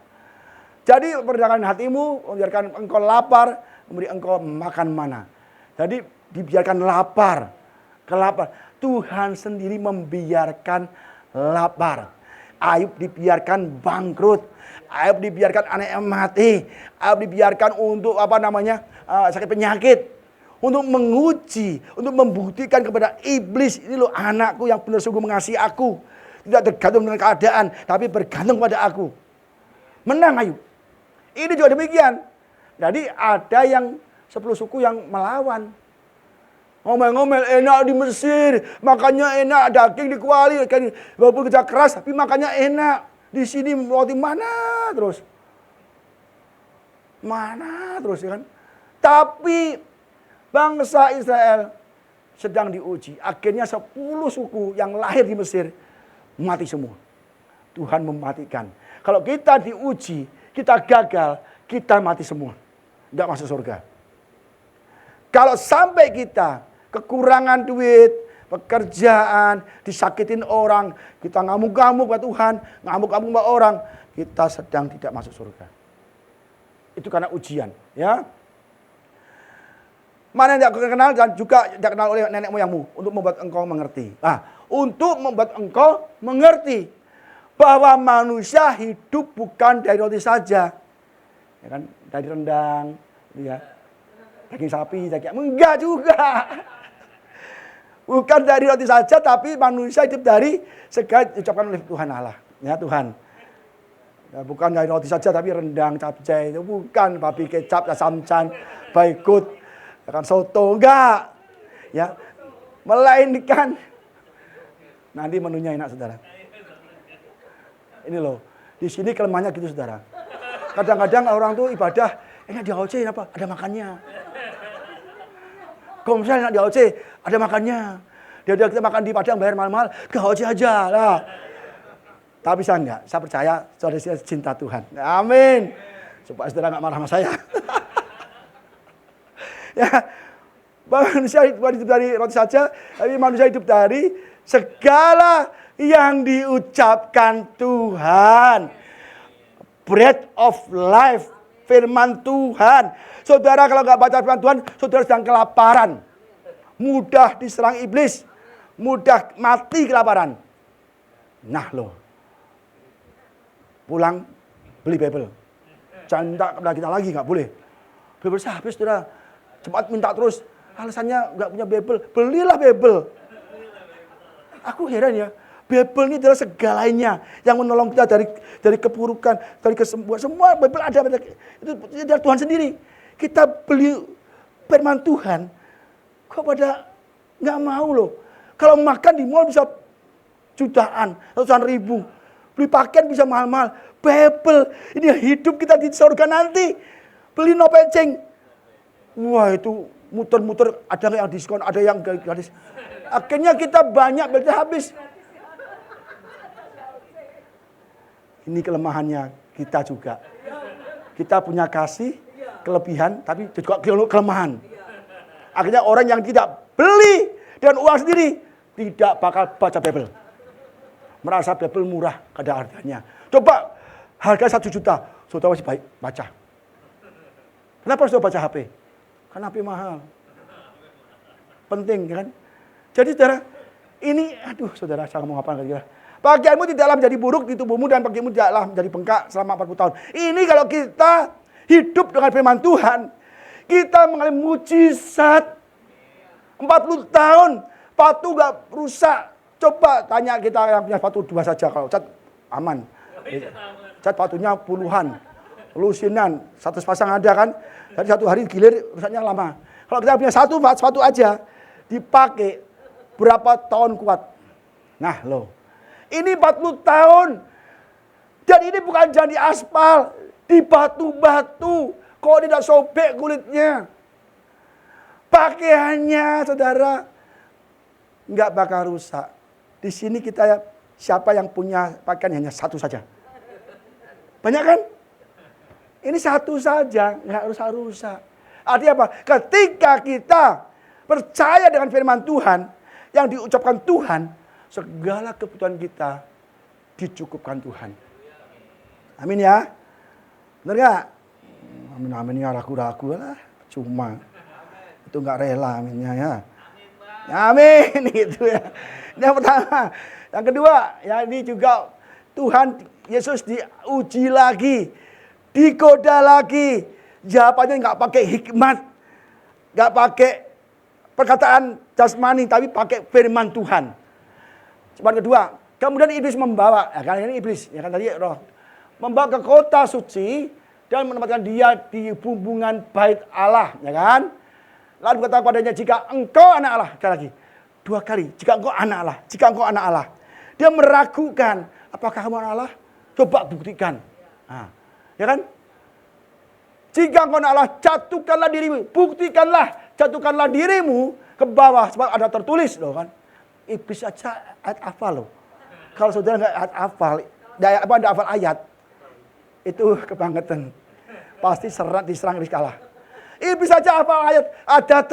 S1: Jadi perdamaian hatimu, membiarkan engkau lapar, memberi engkau makan mana. Jadi dibiarkan lapar, kelapar. Tuhan sendiri membiarkan lapar. Ayub dibiarkan bangkrut. Ayub dibiarkan anaknya mati. Ayub dibiarkan untuk sakit penyakit. Untuk menguji, untuk membuktikan kepada iblis, ini loh anakku yang benar sungguh mengasihi aku. Tidak tergantung dengan keadaan, tapi bergantung pada aku. Menang Ayub. Ini juga demikian. Jadi ada yang 10 suku yang melawan. Ngomel-ngomel enak di Mesir, makannya enak, daging di kuali, walaupun kerja keras tapi makannya enak. Di sini roti mana terus? Mana terus ya kan? Tapi bangsa Israel sedang diuji. Akhirnya 10 suku yang lahir di Mesir mati semua. Tuhan mematikan. Kalau kita diuji, kita gagal, kita mati semua. Tidak masuk surga. Kalau sampai kita kekurangan duit, pekerjaan, disakitin orang, kita ngamuk-ngamuk ke Tuhan, ngamuk-ngamuk ke orang, kita sedang tidak masuk surga. Itu karena ujian, ya. Mana yang tidak kenal dan juga tidak kenal oleh nenek moyangmu untuk membuat engkau mengerti. Untuk membuat engkau mengerti bahwa manusia hidup bukan dari roti saja, ya kan? Dari rendang, ya, daging sapi, daging enggak juga. Bukan dari roti saja, tapi manusia hidup dari segala diucapkan oleh Tuhan Allah. Ya Tuhan. Ya, bukan dari roti saja, tapi rendang, capcay. Itu bukan babi kecap, samcan, baikut, ya kan, soto. Enggak. Ya. Melainkan. Nanti menunya enak, saudara. Ini loh. Di sini kelemahannya gitu, saudara. Kadang-kadang orang tuh ibadah, enak di AOC, apa? Ada makannya. Kalau misalnya enak di AOC, ada makannya. Dia kita makan di Padang bayar mahal-mahal, ke AOC aja lah. Tapi saya enggak, saya percaya saudara cinta Tuhan. Amin. Supaya saudara enggak marah sama saya. Ya, manusia hidup dari roti saja, tapi manusia hidup dari segala yang diucapkan Tuhan. Bread of life, firman Tuhan. Saudara kalau nggak baca firman Tuhan, saudara sedang kelaparan. Mudah diserang iblis. Mudah mati kelaparan. Nah loh. Pulang, beli Bible. Jangan kepada kita lagi, nggak boleh. Bible saya habis, saudara. Cepat minta terus. Alasannya nggak punya Bible. Belilah Bible. Aku heran ya. Bible ini adalah segalanya yang menolong kita dari keburukan, dari kesembuhan. Semua Bible ada. Itu dari Tuhan sendiri. Kita beli firman Tuhan, kok pada nggak mau loh. Kalau makan di mall bisa jutaan, ratusan ribu. Beli pakaian bisa mahal-mahal. Bible, ini hidup kita di surga nanti. Beli no penceng. Wah itu muter-muter, ada yang diskon, ada yang gratis. Akhirnya kita banyak, berarti habis. Ini kelemahannya kita juga. Kita punya kasih, kelebihan, tapi juga kelemahan. Akhirnya orang yang tidak beli dengan uang sendiri, tidak bakal baca Bible. Merasa Bible murah, ada harganya. Coba harga 1 juta, saudara masih baik baca. Kenapa saudara baca HP? Karena HP mahal. Penting kan? Jadi saudara, ini aduh saudara, saya ngomong apa kira-kira. Pakaianmu tidaklah menjadi buruk di tubuhmu dan pagimu tidaklah menjadi bengkak selama 40 tahun. Ini kalau kita hidup dengan firman Tuhan, kita mengalami mujizat. 40 tahun, sepatu gak rusak. Coba tanya kita yang punya sepatu 2 saja, kalau cat aman. Cat sepatunya puluhan, lusinan, 100 pasang ada kan. Jadi 1 hari gilir rusaknya lama. Kalau kita punya sepatu aja, dipakai berapa tahun kuat. Nah loh. Ini 40 tahun. Dan ini bukan jadi aspal. Di batu-batu. Kok tidak sobek kulitnya. Pakaiannya saudara. Nggak bakal rusak. Di sini kita siapa yang punya pakaian hanya 1 saja. Banyak kan? Ini 1 saja. Nggak rusak-rusak. Artinya apa? Ketika kita percaya dengan firman Tuhan. Yang diucapkan Tuhan. Segala kebutuhan kita dicukupkan Tuhan. Amin ya. Benar gak? Amin ya, ragu-ragu lah. Cuma itu gak rela aminnya ya. Amin itu ya. Ini yang pertama. Yang kedua, ya ini juga Tuhan Yesus diuji lagi. Digoda lagi. Jawabannya gak pakai hikmat. Gak pakai perkataan jasmani, tapi pakai firman Tuhan. Sebab kedua, kemudian iblis membawa, ya kan ini iblis, ya kan tadi roh, membawa ke kota suci dan menempatkan dia di bumbungan bait Allah, ya kan? Lalu berkata kepadanya, jika engkau anak Allah. Sekali lagi. 2 kali. Jika engkau anak Allah. Jika engkau anak Allah. Dia meragukan. Apakah kamu anak Allah? Coba buktikan. Nah, ya kan? Jika engkau anak Allah, jatuhkanlah dirimu. Buktikanlah. Jatuhkanlah dirimu ke bawah. Sebab ada tertulis loh kan. Iblis aja ayat hafal loh. Kalau saudara nggak ayat hafal. Ada hafal ayat. Itu kebangetan. Pasti diserang kalah. Iblis saja hafal ayat. Ada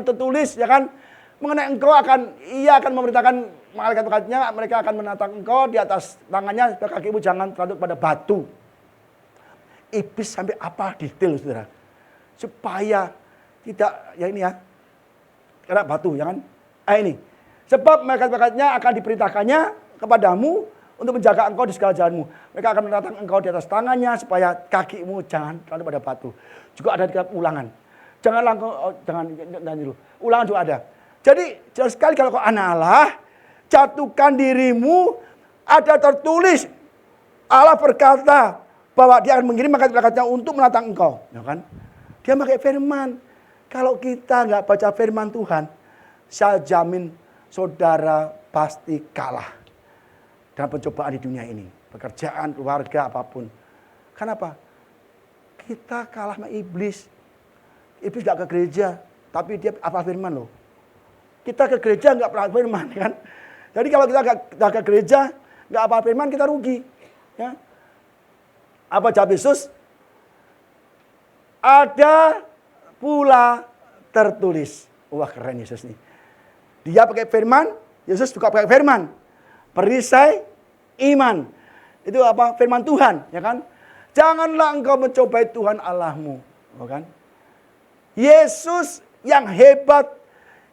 S1: tertulis ya kan. Mengenai engkau ia akan memerintahkan malaikat-malaikatnya, mereka akan menatang engkau di atas tangannya, kakimu jangan tertunduk pada batu. Iblis sampai apa detail saudara. Supaya tidak, ya ini ya, kena batu, ya kan? Ini. Sebab malaikat-malaikatnya akan diperintahkannya kepadamu untuk menjaga engkau di segala jalanmu. Mereka akan menatang engkau di atas tangannya supaya kakimu jangan tertunduk pada batu. Juga ada di Ulangan. Janganlah engkau, jangan dulu. Ulangan juga ada. Jadi jelas sekali kalau kau anak Allah, jatuhkan dirimu, ada tertulis. Allah berkata bahwa dia akan mengirim malaikat-malaikatnya untuk menatang engkau. Ya kan? Dia pakai firman. Kalau kita nggak baca firman Tuhan, saya jamin saudara pasti kalah dalam pencobaan di dunia ini. Pekerjaan, keluarga, apapun. Kenapa? Kita kalah sama iblis. Iblis nggak ke gereja, tapi dia apa firman loh. Kita ke gereja nggak pernah firman kan. Jadi kalau kita nggak ke gereja, nggak apa firman, kita rugi. Ya. Apa jawab Yesus? Ada pula tertulis. Wah keren Yesus nih. Dia pakai firman, Yesus juga pakai firman. Perisai iman. Itu apa? Firman Tuhan, ya kan? Janganlah engkau mencobai Tuhan Allahmu, ya kan? Yesus yang hebat,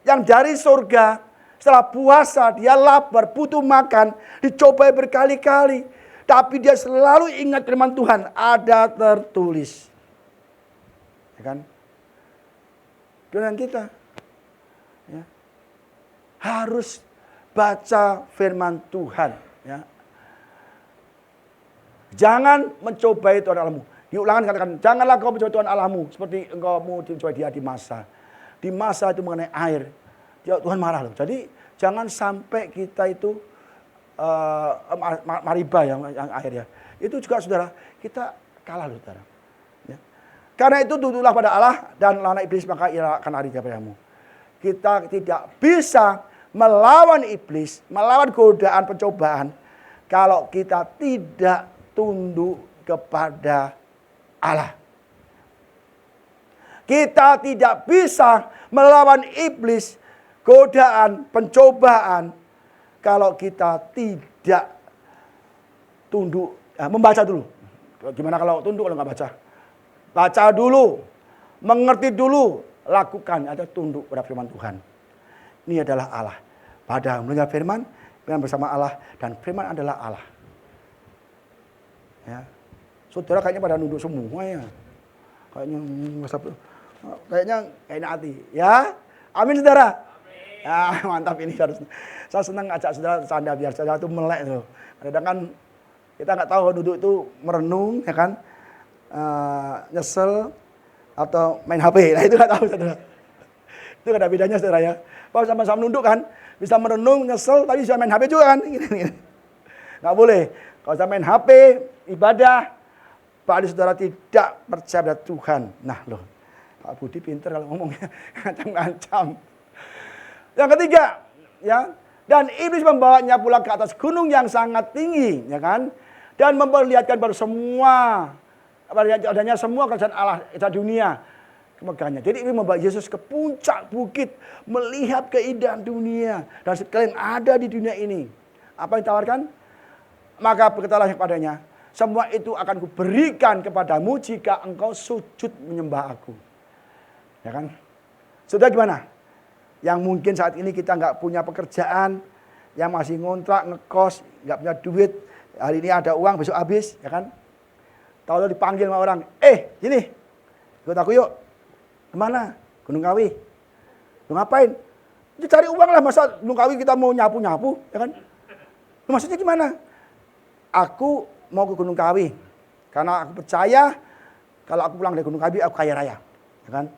S1: yang dari surga, setelah puasa dia lapar, butuh makan, dicobai berkali-kali. Tapi dia selalu ingat firman Tuhan, ada tertulis. Ya kan? Dengan kita ya, harus baca firman Tuhan. Ya. Jangan mencobai Tuhan Allahmu. Diulangan katakan, janganlah kau mencobai Tuhan Allahmu seperti engkau mau mencobai dia di masa. Di masa itu mengenai air. Tuhan marah loh. Jadi jangan sampai kita itu mariba yang air ya. Itu juga saudara, kita kalah loh saudara. Ya. Karena itu tunduklah pada Allah dan lawan iblis maka ia akan lari daripadamu. Kita tidak bisa melawan iblis, melawan godaan pencobaan kalau kita tidak tunduk kepada Allah. Kita tidak bisa melawan iblis, godaan, pencobaan kalau kita tidak tunduk, membaca dulu. Gimana kalau tunduk kalau nggak baca? Baca dulu, mengerti dulu, lakukan, ada tunduk pada firman Tuhan. Ini adalah Allah. Pada mendengar firman bersama Allah dan firman adalah Allah. Ya. Saudara kayaknya pada nunduk semua ya. Kayaknya enak hati. Ya. Amin saudara. Amin. Ya, mantap ini harus. Saya senang ajak saudara canda biar saudara itu melek tuh. Kadang kan kita nggak tahu duduk itu merenung ya kan. Nyesel atau main HP. Nah itu nggak tahu saudara. Itu nggak ada bedanya saudara ya. Kalau sama-sama nunduk kan bisa merenung, nyesel, tapi bisa main HP juga kan. Nggak boleh. Kalau saya main HP, ibadah, Pak saudara tidak percaya pada Tuhan. Nah loh, Pak Budi pinter kalau ngomongnya, ngancam-ngancam. Yang ketiga, ya, dan iblis membawanya pula ke atas gunung yang sangat tinggi, ya kan, dan memperlihatkan pada semua, adanya semua kerajaan Allah, kerajaan dunia, kemegahannya. Jadi iblis membawa Yesus ke puncak bukit, melihat keindahan dunia dan sekalian ada di dunia ini. Apa yang ditawarkan? Maka berkatalah kepadanya, semua itu akan kuberikan kepadamu jika engkau sujud menyembah aku. Ya kan? Sudah gimana? Yang mungkin saat ini kita nggak punya pekerjaan, yang masih ngontrak, ngekos, nggak punya duit, hari ini ada uang, besok habis, ya kan? Tahu-tahu dipanggil sama orang, sini, ikut aku yuk. Kemana? Gunung Kawi. Lu ngapain? Dia cari uang lah, masa Gunung Kawi kita mau nyapu-nyapu, ya kan? Maksudnya gimana? Aku mau ke Gunung Kawi karena aku percaya kalau aku pulang dari Gunung Kawi aku kaya raya, ya kan?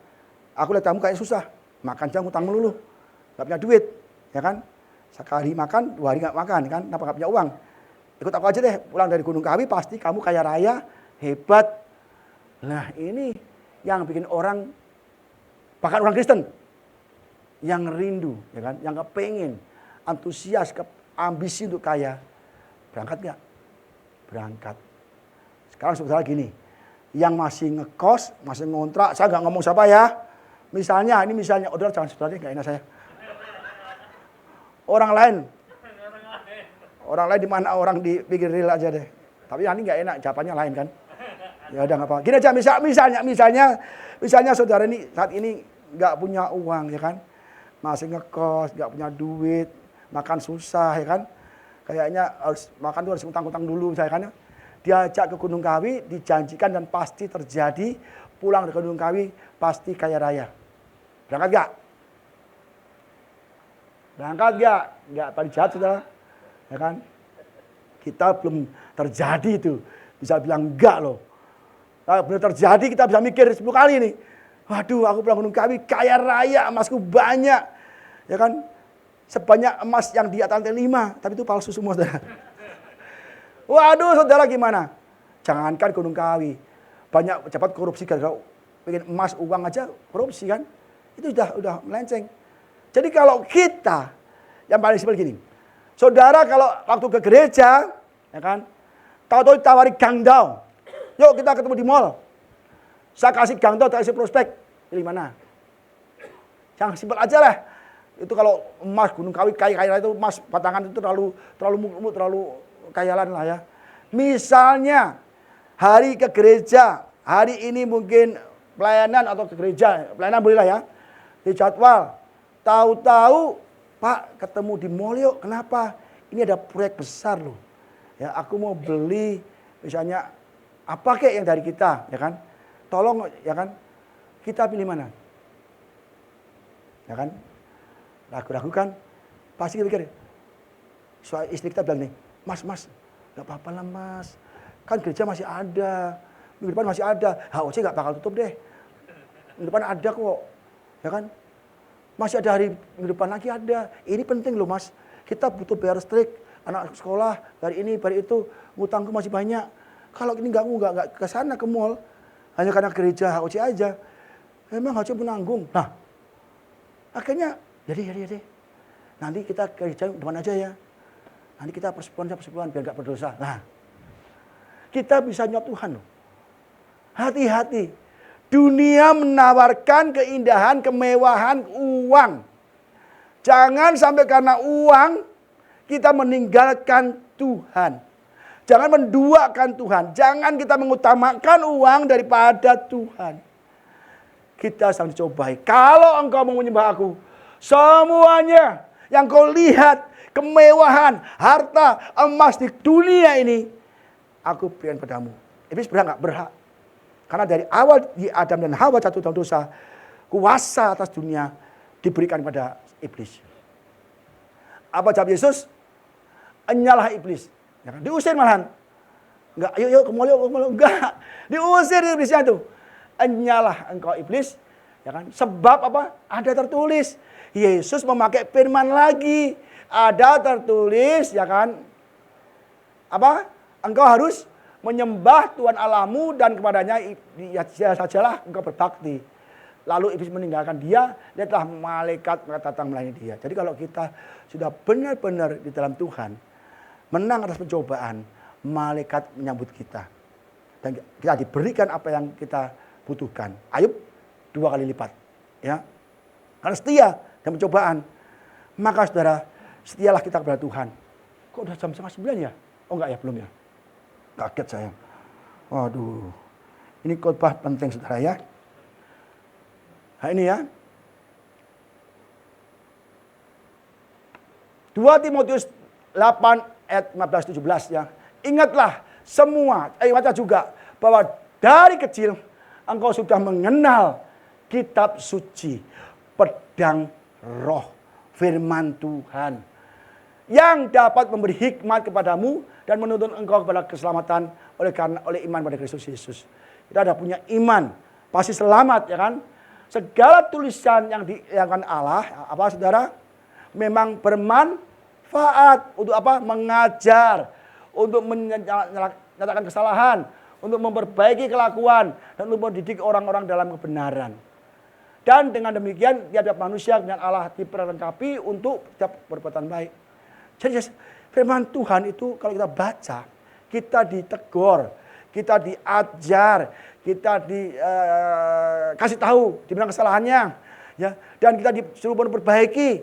S1: Aku lihat kamu kayak susah, makan aja ngutang melulu, nggak punya duit, ya kan? Sekali makan, 2 hari nggak makan, kan? Kenapa nggak punya uang? Ikut aku aja deh, pulang dari Gunung Kawi pasti kamu kaya raya, hebat. Nah ini yang bikin orang, bahkan orang Kristen, yang rindu, ya kan? Yang kepengen, antusias, ambisi untuk kaya, berangkat nggak? Berangkat. Sekarang saudara gini, yang masih ngekos, masih ngontrak, saya nggak ngomong siapa ya. Misalnya, ini misalnya, udah jangan saudara, nggak enak saya. Orang lain di mana orang di pinggir rel aja deh. Tapi ini nggak enak, jawabannya lain kan. Ya udah nggak apa. Gini aja, misalnya saudara ini saat ini nggak punya uang, ya kan, masih ngekos, nggak punya duit, makan susah, ya kan. Kayaknya harus makan tuh harus utang-utang dulu, misalnya kan. Diajak ke Gunung Kawi, dijanjikan dan pasti terjadi, pulang dari Gunung Kawi pasti kaya raya. Berangkat gak? Berangkat gak? Enggak, paling jahat saudara. Ya kan? Kita belum terjadi itu. Bisa bilang enggak loh. Kalau benar terjadi kita bisa mikir 10 kali nih. Waduh, aku pulang Gunung Kawi kaya raya, emasku banyak. Ya kan? Sebanyak emas yang di atas lantai 5. Tapi itu palsu semua saudara. Waduh saudara gimana? Jangankan Gunung Kawi. Banyak pejabat korupsi gara-gara pengen emas, uang aja korupsi kan. Itu udah melenceng. Jadi kalau kita, yang paling simpel gini. Saudara kalau waktu ke gereja, ya kan, tahu-tahu ditawari gangdau. Yuk kita ketemu di mall. Saya kasih gangdau, saya kasih prospek. Pilih mana? Yang simpel aja lah. Itu kalau emas Gunung Kawi kaya-kaya itu emas batangan itu terlalu kayalan lah ya. Misalnya hari ke gereja, hari ini mungkin pelayanan atau ke gereja, pelayanan boleh lah ya. Di jadwal, tahu-tahu Pak ketemu di mall yuk, kenapa? Ini ada proyek besar loh. Ya, aku mau beli misalnya apa kek yang dari kita, ya kan? Tolong ya kan? Kita pilih mana? Ya kan? Ragu-ragu kan? Pasti kita pikir. Soal istri kita bilang nih, Mas, gak apa-apa lah Mas. Kan gereja masih ada. Minggu depan masih ada. HOC gak bakal tutup deh. Minggu depan ada kok. Ya kan? Masih ada hari minggu depan lagi ada. Ini penting loh Mas. Kita butuh bayar listrik. Anak sekolah, hari ini, hari itu. Ngutangku masih banyak. Kalau ini nggak ke sana ke mall. Hanya karena gereja HOC aja. Memang HOC menanggung. Nah, akhirnya, jadi. Nanti kita ke gereja depan aja ya. Nanti kita persepuluhan biar gak berdosa. Nah, kita bisa nyuap Tuhan loh. Hati-hati. Dunia menawarkan keindahan, kemewahan, uang. Jangan sampai karena uang kita meninggalkan Tuhan. Jangan menduakan Tuhan. Jangan kita mengutamakan uang daripada Tuhan. Kita sedang dicobai. Kalau engkau mau menyembah aku, semuanya yang kau lihat, kemewahan, harta, emas di dunia ini, aku berikan padamu. Iblis berhak nggak? Berhak. Karena dari awal di Adam dan Hawa jatuh dalam dosa, kuasa atas dunia diberikan pada iblis. Apa jawab Yesus? Enyalah iblis. Ya kan? Diusir malahan. Enggak, yuk ke mall. Enggak. Diusir iblisnya itu. Enyalah engkau iblis. Ya kan? Sebab apa? Ada tertulis. Yesus memakai firman lagi. Ada tertulis, ya kan? Apa? Engkau harus menyembah Tuhan Allahmu dan kepadanya sajalah engkau berbakti. Lalu iblis meninggalkan dia, lihatlah malaikat datang melayani dia. Jadi kalau kita sudah benar-benar di dalam Tuhan, menang atas pencobaan, malaikat menyambut kita. Dan kita diberikan apa yang kita butuhkan. Ayub 2 kali lipat. Ya. Karena setia dan pencobaan. Maka saudara, setialah kita kepada Tuhan. Kok udah jam 8:30 ya? Oh enggak ya, belum ya? Kaget saya. Waduh. Ini khotbah penting saudara ya. Nah ini ya. 2 Timotius 8 ayat 15-17 ya. Ingatlah semua, baca juga bahwa dari kecil engkau sudah mengenal kitab suci, pedang roh, firman Tuhan yang dapat memberi hikmat kepadamu dan menuntun engkau kepada keselamatan oleh iman pada Kristus Yesus. Kita ada punya iman, pasti selamat ya kan? segala tulisan yang dilakukan Allah, apa saudara? Memang bermanfaat untuk apa? Mengajar, untuk menyatakan kesalahan, untuk memperbaiki kelakuan, dan untuk mendidik orang-orang dalam kebenaran. Dan dengan demikian, tiap-tiap manusia dengan Allah diperlengkapi untuk setiap perbuatan baik. Jadi firman Tuhan itu kalau kita baca, kita ditegur, kita diajar, kita dikasih tahu di mana kesalahannya, ya, dan kita disuruh memperbaiki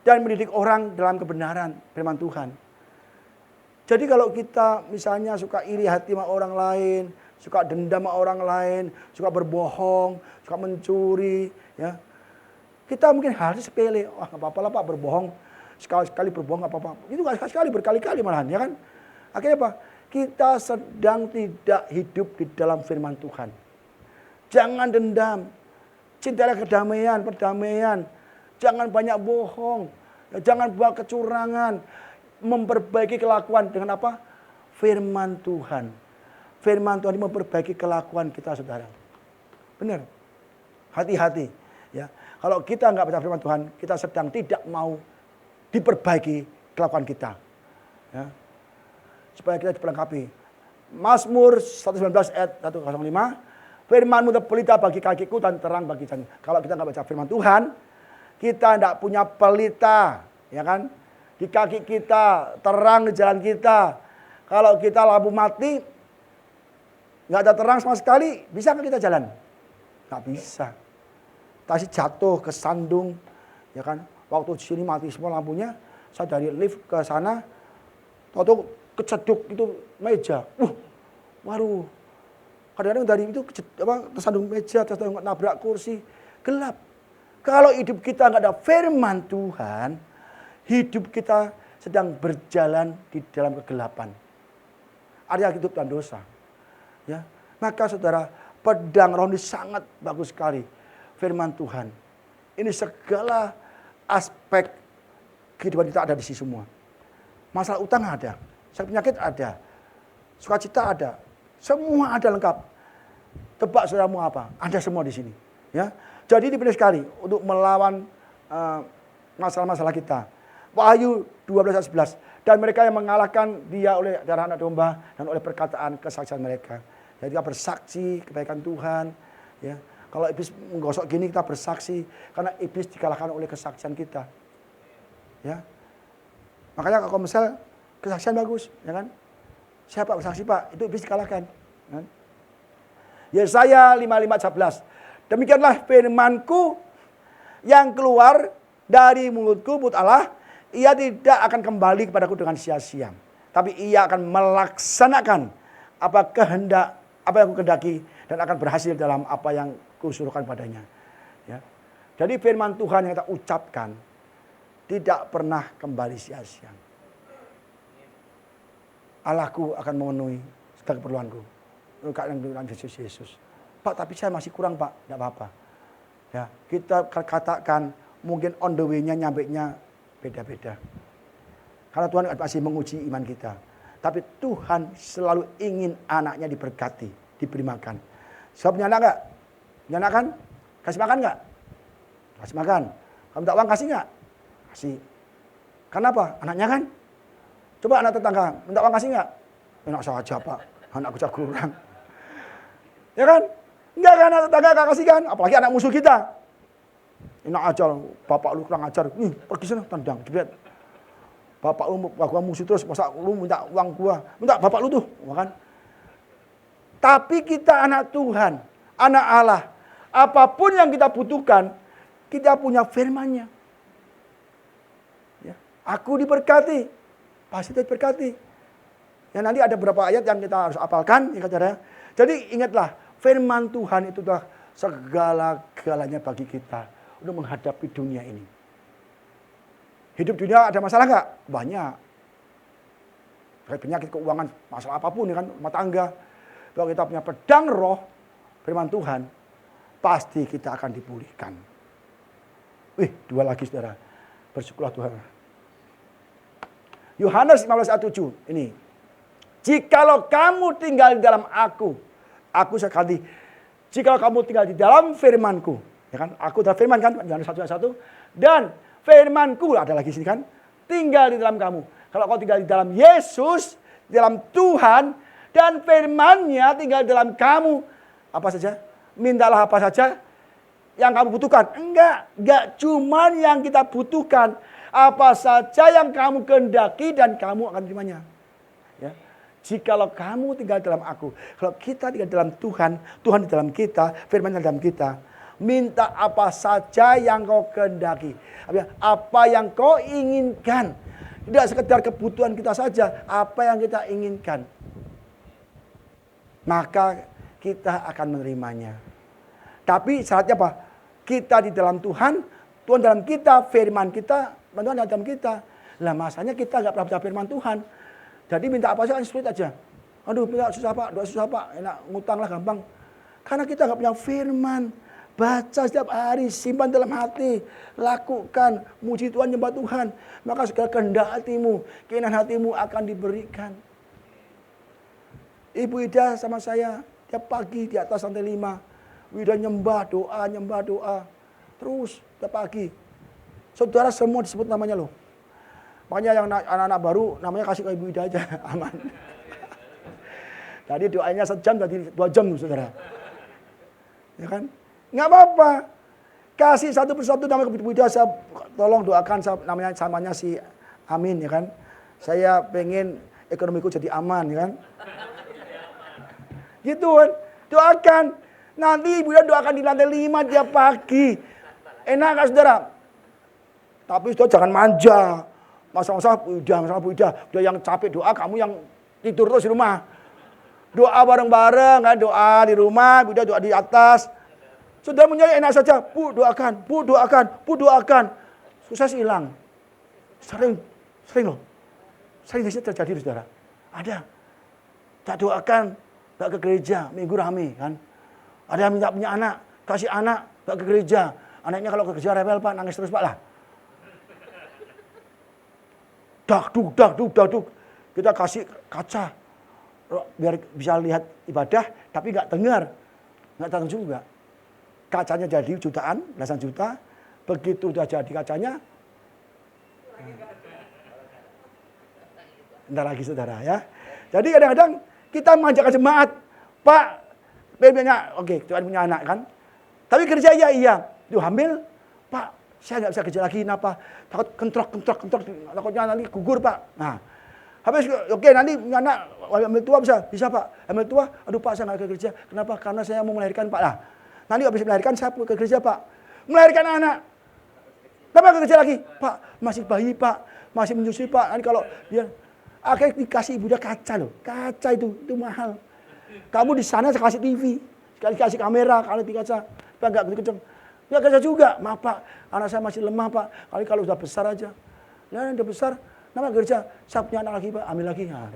S1: dan mendidik orang dalam kebenaran firman Tuhan. Jadi kalau kita misalnya suka iri hati sama orang lain, suka dendam sama orang lain, suka berbohong, suka mencuri, ya, kita mungkin harus sepele. Wah, nggak apa-apa lah Pak, berbohong sekali berbohong nggak apa-apa. Itu nggak sekali, berkali-kali malahan, ya kan? Akhirnya apa? Kita sedang tidak hidup di dalam firman Tuhan. Jangan dendam, cintailah kedamaian, perdamaian. Jangan banyak bohong, jangan buat kecurangan, memperbaiki kelakuan dengan apa? Firman Tuhan. Firman Tuhan memperbaiki kelakuan kita, saudara. Benar. Hati-hati. Ya, kalau kita nggak baca firman Tuhan, kita sedang tidak mau diperbaiki kelakuan kita. Ya. Supaya kita diperlengkapi. Mazmur 119 ayat 105. Firman-Mu pelita bagi kakiku dan terang bagi jalan. Kalau kita nggak baca firman Tuhan, kita tidak punya pelita, ya kan? Di kaki kita, terang di jalan kita. Kalau kita lampu mati, nggak ada terang sama sekali, bisa nggak kita jalan? Nggak bisa. Tadi jatuh ke sandung, ya kan? Waktu di sini mati semua lampunya, saya dari lift ke sana, tahu keceduk itu meja. Waduh. Kadang-kadang dari itu tersandung meja, tersandung nabrak kursi, gelap. Kalau hidup kita nggak ada firman Tuhan, hidup kita sedang berjalan di dalam kegelapan. Area hidup dan dosa. Ya, maka saudara, pedang rohani sangat bagus sekali. Firman Tuhan. Ini segala aspek kehidupan kita ada di sini semua. Masalah utang ada, sakit penyakit ada, sukacita ada, semua ada lengkap. Tebak saudaramu apa? Ada semua di sini. Ya, jadi dipilih sekali untuk melawan masalah-masalah kita. Wahyu 12 ayat 11. Dan mereka yang mengalahkan dia oleh darah anak domba dan oleh perkataan kesaksian mereka. Jadi kita bersaksi kebaikan Tuhan. Ya, kalau iblis menggosok gini kita bersaksi karena iblis dikalahkan oleh kesaksian kita. Ya, makanya kalau misal kesaksian bagus, ya kan? Siapa bersaksi Pak? Itu iblis dikalahkan. Kan? Yesaya 55:11. Demikianlah firman-Ku yang keluar dari mulutku, mulut Allah, ia tidak akan kembali kepadaku dengan sia-sia, tapi ia akan melaksanakan apa yang aku kehendaki dan akan berhasil dalam apa yang kusuruhkan padanya. Ya. Jadi firman Tuhan yang kita ucapkan tidak pernah kembali sia-sia. Allahku akan memenuhi segala keperluanku. Dengan Yesus. Pak, tapi saya masih kurang Pak. Tidak apa-apa. Ya, kita katakan mungkin on the way-nya, nyampe-nya beda-beda. Karena Tuhan masih menguji iman kita. Tapi Tuhan selalu ingin anaknya diberkati, diberi makan. Siapa punya anak enggak? Punya anak kan? Kasih makan enggak? Kasih makan. Kamu minta uang kasih enggak? Kasih. Kenapa? Anaknya kan? Coba anak tetangga, minta uang kasih enggak? Enak saja Pak, anakku kurang. Ya kan? Enggak kan anak tetangga enggak kasih kan? Apalagi anak musuh kita. Enak aja, bapak lu kurang ajar. Pergi sana, tendang, jebret. Bapak lu gua musuh terus, masa lu minta uang gua. Minta bapak lu tuh, kan? Tapi kita anak Tuhan, anak Allah. Apapun yang kita butuhkan, kita punya firman-Nya. Ya. Aku diberkati, pasti diberkati. Ya, nanti ada beberapa ayat yang kita harus hafalkan, ya saudara. Jadi ingatlah, firman Tuhan itu adalah segala-galanya bagi kita untuk menghadapi dunia ini. Hidup dunia ada masalah nggak? Banyak. Kayak penyakit, keuangan, masalah apapun, ya kan, rumah tangga. Kalau kita punya pedang roh, firman Tuhan, pasti kita akan dipulihkan. Dua lagi saudara. Bersyukurlah Tuhan. Yohanes 15:7 ini. Jikalau kamu tinggal di dalam aku sekali Jika kamu tinggal di dalam firman-Ku, ya kan? Aku adalah firman kan, Yohanes 1:1. Dan firman-Ku ada lagi sini kan, tinggal di dalam kamu. Kalau kau tinggal di dalam Yesus, di dalam Tuhan, dan firman-Nya tinggal di dalam kamu, apa saja? Mintalah apa saja yang kamu butuhkan. Enggak cuman yang kita butuhkan. Apa saja yang kamu kehendaki dan kamu akan terimanya. Ya. Jikalau kamu tinggal dalam aku, kalau kita tinggal dalam Tuhan, Tuhan di dalam kita, firman di dalam kita, minta apa saja yang kau kehendaki. Apa yang kau inginkan. Tidak sekedar kebutuhan kita saja, apa yang kita inginkan. Maka kita akan menerimanya. Tapi syaratnya apa? Kita di dalam Tuhan, Tuhan dalam kita, firman kita, Tuhan dalam kita. Lah masanya kita nggak pernah baca firman Tuhan. Jadi minta apa saja sulit aja. Aduh, minta susah Pak, doa susah Pak, enak ngutang lah gampang. Karena kita nggak punya firman. Baca setiap hari, simpan dalam hati, lakukan, muji Tuhan, nyembah Tuhan. Maka segala kehendak hatimu, keinginan hatimu akan diberikan. Ibu Ida sama saya tiap pagi di atas lantai 5. Udah nyembah doa. Terus tiap pagi. Saudara semua disebut namanya loh. Makanya yang anak-anak baru namanya kasih ke Ibu Ida aja. Aman. Tadi doanya sejam, jadi 2 jam saudara. Ya kan? Nggak apa-apa. Kasih satu persatu namanya ke Ibu Ida. Saya tolong doakan samanya si Amin ya kan. Saya pengen ekonomiku jadi aman ya kan. Gitu kan. Doakan. Nanti Ibu Ida doakan di lantai 5 tiap pagi. Enak gak saudara? Tapi saudara jangan manja. Masa-masa Bu Ida. Udah yang capek doa, kamu yang tidur terus di rumah. Doa bareng-bareng kan. Doa di rumah, Bu Ida doa di atas. Saudara punya enak saja. Bu doakan. Sukses hilang. Sering loh. Sering terjadi saudara. Ada. Tak doakan, tak ke gereja, minggu rame kan. Ada yang minta punya anak, kasih anak, gak ke gereja. Anaknya kalau ke gereja rebel Pak, nangis terus Pak lah. Dak. Kita kasih kaca. Biar bisa lihat ibadah, tapi gak dengar. Gak tahu juga. Kacanya jadi jutaan, belasan juta. Begitu udah jadi kacanya. Bentar lagi saudara ya. Jadi kadang-kadang kita memanjakan jemaat. Pak, pengennya, oke, Tuhan punya anak kan. Tapi kerja iya. Duh hamil, Pak, saya nggak bisa kerja lagi, kenapa? Takut kentrok, takutnya nanti gugur Pak. Nah, habis oke nanti punya anak, hamil tua bisa Pak. Hamil tua, aduh Pak saya nggak ke kerja. Kenapa? Karena saya mau melahirkan Pak. Nah, nanti habis melahirkan saya ke kerja Pak. Melahirkan anak. Kenapa ke kerja lagi? Pak, masih bayi Pak, masih menyusui Pak. Nanti kalau dia akhirnya dikasih ibu dia kaca loh. Kaca itu mahal. Kamu di sana saya kasih TV, sekali kasih kamera, kali di kaca, Pak enggak kenceng. Ya kerja juga, maaf Pak, anak saya masih lemah Pak. Kali kalau sudah besar aja. Ya udah besar, nama kerja, saya punya anak lagi Pak, ambil lagi. Nah,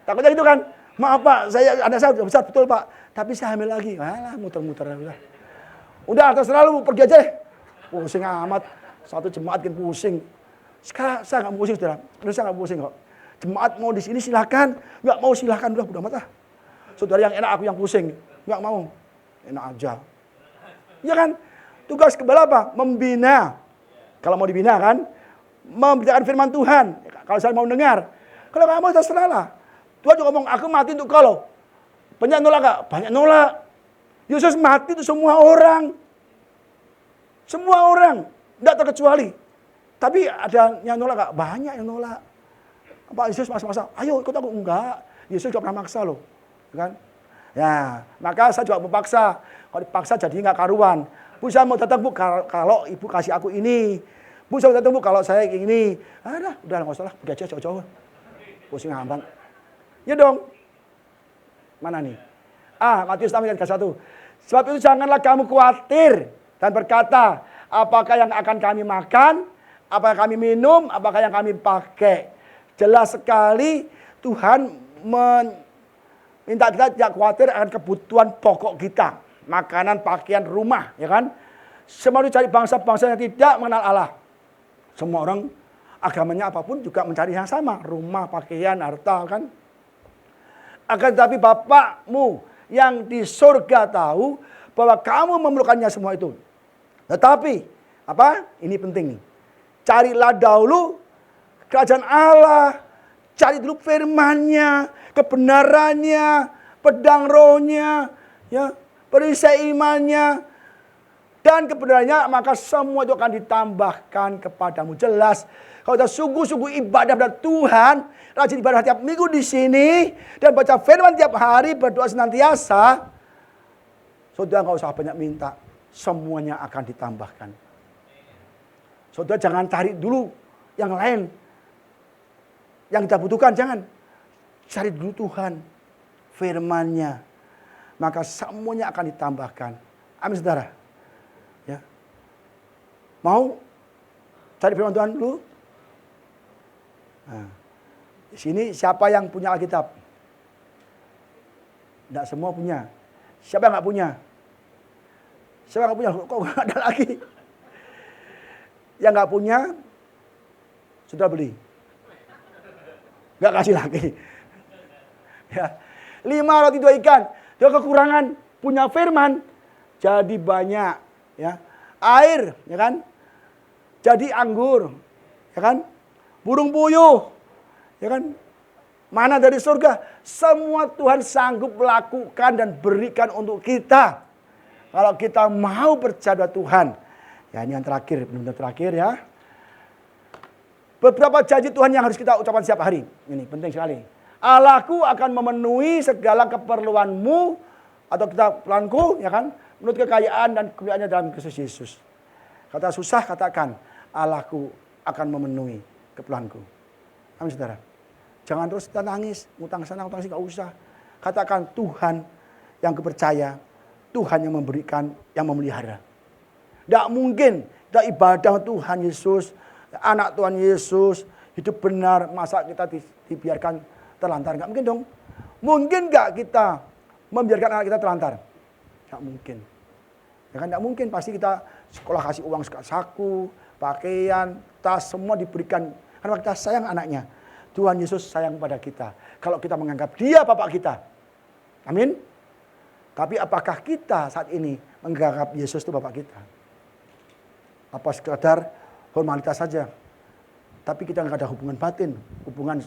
S1: takutnya gitu kan, maaf Pak, anak saya sudah besar betul Pak, tapi saya hamil lagi. Alah, muter-muter udah terserah lu pergi aja deh. Pusing amat, satu jemaat kan pusing. Sekarang saya nggak pusing saudara, saya nggak pusing kok. Jemaat mau di sini silakan, nggak mau silakan udah amat lah. Saudara yang enak aku yang pusing, nggak mau, enak aja. Ya kan, tugas kepala apa? Membina. Kalau mau dibina kan, membicarakan firman Tuhan. Kalau saya mau dengar, kalau nggak mau terserah lah. Tuhan juga ngomong aku mati untuk kalau banyak nolak nggak? Banyak nolak. Yesus mati itu semua orang, tidak terkecuali. Tapi ada yang nolak nggak? Banyak yang nolak. Apa Yesus maksa-maksa? Ayo ikut aku. Enggak. Yesus juga pernah maksa loh. Kan? Ya, maka saya juga memaksa. Kalau dipaksa jadi nggak karuan. Bu saya mau datang Bu kalau ibu kasih aku ini. Bu saya mau datang Bu kalau saya ini. Udah nggak usah lah. Pergi aja jauh-jauh. Pusing amat. Ya dong. Mana nih? Matius 6 ayat 1. Sebab itu janganlah kamu khawatir dan berkata, apakah yang akan kami makan? Apakah kami minum? Apakah yang kami pakai? Jelas sekali Tuhan minta kita tidak khawatir akan kebutuhan pokok kita. Makanan, pakaian, rumah, ya kan? Semua itu cari bangsa-bangsa yang tidak mengenal Allah. Semua orang agamanya apapun juga mencari yang sama. Rumah, pakaian, harta, kan? Akan tetapi Bapakmu yang di surga tahu bahwa kamu memerlukannya semua itu. Tetapi, apa? Ini penting nih. Carilah dahulu kerajaan Allah. Cari dulu firman-Nya, kebenarannya, pedang rohnya, ya, perisai imannya, dan kebenarannya, maka semua itu akan ditambahkan kepadamu. Jelas, kalau kita sungguh-sungguh ibadah pada Tuhan, rajin ibadah tiap minggu di sini, dan baca firman tiap hari, berdoa senantiasa, saudara nggak usah banyak minta, semuanya akan ditambahkan. Saudara jangan cari dulu yang lain, yang kita butuhkan, jangan. Cari dulu Tuhan, firman-Nya, maka semuanya akan ditambahkan. Amin, saudara. Ya. Mau cari firman Tuhan dulu? Nah, di sini siapa yang punya Alkitab? Tidak semua punya. Siapa yang nggak punya? Siapa yang nggak punya? Kok nggak ada lagi? Yang nggak punya, sudah beli. Nggak kasih lagi. Ya. 5 roti 2 ikan. Dia kekurangan punya firman, jadi banyak. Ya. Air, ya kan? Jadi anggur, ya kan? Burung puyuh, ya kan? Mana dari surga? Semua Tuhan sanggup melakukan dan berikan untuk kita. Kalau kita mau percaya Tuhan. Ya, ini yang terakhir, benar-benar terakhir ya. Beberapa janji Tuhan yang harus kita ucapkan setiap hari. Ini penting sekali. Allahku akan memenuhi segala keperluanmu atau keperluanku, ya kan? Menurut kekayaan dan kemuliaannya dalam Kristus Yesus. Kata susah, katakan Allahku akan memenuhi keperluanku. Amin, saudara. Jangan terus kita nangis, ngutang sana, ngutang sini, nggak usah. Katakan Tuhan yang kepercaya, Tuhan yang memberikan, yang memelihara. Tidak mungkin kita ibadah Tuhan Yesus, anak Tuhan Yesus, hidup benar, masa kita dibiarkan terlantar? Nggak mungkin dong. Mungkin nggak kita membiarkan anak kita terlantar? Nggak mungkin. Ya kan, nggak mungkin. Pasti kita sekolah kasih uang saku, pakaian, tas, semua diberikan. Karena kita sayang anaknya. Tuhan Yesus sayang pada kita. Kalau kita menganggap dia bapak kita. Amin. Tapi apakah kita saat ini menganggap Yesus itu bapak kita? Apa sekadar formalitas saja. Tapi kita nggak ada hubungan batin, hubungan,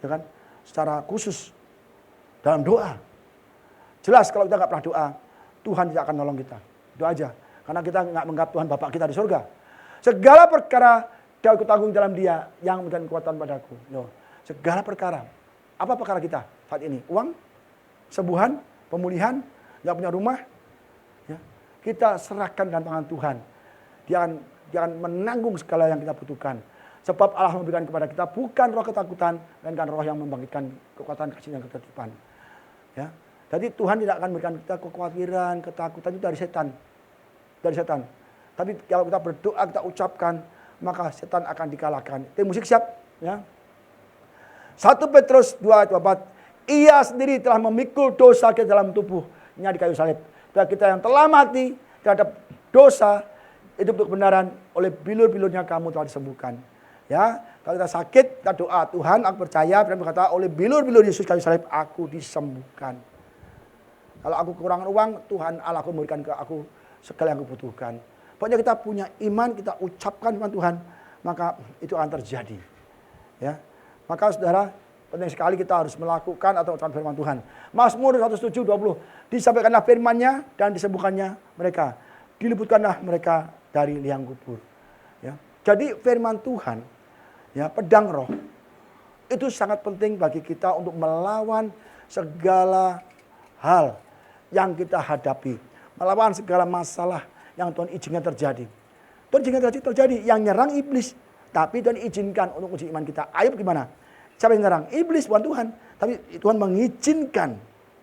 S1: ya kan, secara khusus dalam doa. Jelas kalau kita nggak pernah doa, Tuhan tidak akan nolong kita. Itu aja. Karena kita nggak menganggap Tuhan Bapak kita di surga. Segala perkara dapat kutanggung dalam Dia yang memberikan kekuatan padaku. Loh, segala perkara. Apa perkara kita saat ini? Uang, sembuhan, pemulihan, nggak punya rumah. Ya. Kita serahkan dalam tangan Tuhan. Dia akan menanggung segala yang kita butuhkan. Sebab Allah memberikan kepada kita bukan roh ketakutan, melainkan roh yang membangkitkan kekuatan, kasih dan ketertiban. Ya. Jadi Tuhan tidak akan memberikan kita kekhawatiran, ketakutan itu dari setan. Dari setan. Tapi kalau kita berdoa, kita ucapkan, maka setan akan dikalahkan. Tim musik siap? Ya. 1 Petrus 2:4. Ia sendiri telah memikul dosa kita dalam tubuhnya di kayu salib. Dan kita yang telah mati terhadap dosa, itu untuk kebenaran, oleh bilur-bilurnya kamu telah disembuhkan. Ya, kalau kita sakit, kita doa, Tuhan aku percaya, dan berkata, oleh bilur-bilur Yesus kayu salib, aku disembuhkan. Kalau aku kekurangan uang, Tuhan Allah aku memberikan ke aku segala yang aku butuhkan. Pokoknya kita punya iman, kita ucapkan firman Tuhan, maka itu akan terjadi. Ya, maka saudara, penting sekali kita harus melakukan atau ucapkan firman Tuhan. Mazmur 107:20, disampaikanlah firman-Nya dan disembuhkannya mereka. Diluputkanlah mereka dari liang kubur. Ya. Jadi firman Tuhan, ya, pedang roh, itu sangat penting bagi kita untuk melawan segala hal yang kita hadapi. Melawan segala masalah yang Tuhan izinkan terjadi. Tuhan izinkan terjadi yang nyerang iblis. Tapi Tuhan izinkan untuk uji iman kita. Ayub gimana? Siapa yang nyerang? Iblis, bukan Tuhan. Tapi Tuhan mengizinkan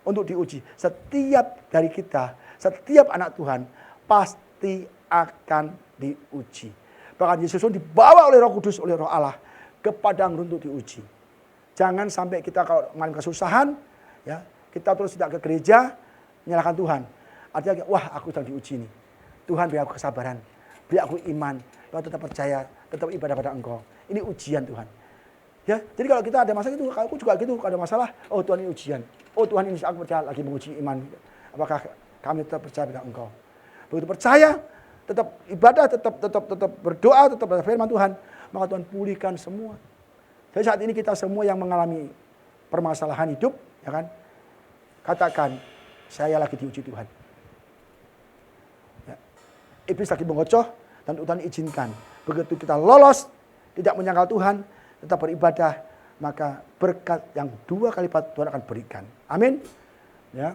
S1: untuk diuji. Setiap dari kita, setiap anak Tuhan, pasti akan diuji. Bahkan Yesus pun dibawa oleh Roh Kudus, oleh Roh Allah ke padang untuk diuji. Jangan sampai kita kalau mengalami kesusahan, ya, kita terus tidak ke gereja, menyalahkan Tuhan. Artinya, wah aku sedang diuji nih. Tuhan beri aku kesabaran, beri aku iman, bahwa tetap percaya, tetap ibadah pada Engkau. Ini ujian Tuhan. Ya, jadi kalau kita ada masalah itu, aku juga gitu, kalau ada masalah, oh Tuhan ini ujian. Oh Tuhan ini aku percaya lagi menguji iman. Apakah kami tetap percaya pada Engkau? Begitu percaya, tetap ibadah, tetap berdoa, tetap firman Tuhan, maka Tuhan pulihkan semua. Jadi saat ini kita semua yang mengalami permasalahan hidup, ya kan? Katakan, saya lagi diuji Tuhan. Ya. Iblis lagi mengocoh dan Tuhan izinkan. Begitu kita lolos, tidak menyangkal Tuhan, tetap beribadah, maka berkat yang 2 kali lipat Tuhan akan berikan. Amin. Ya.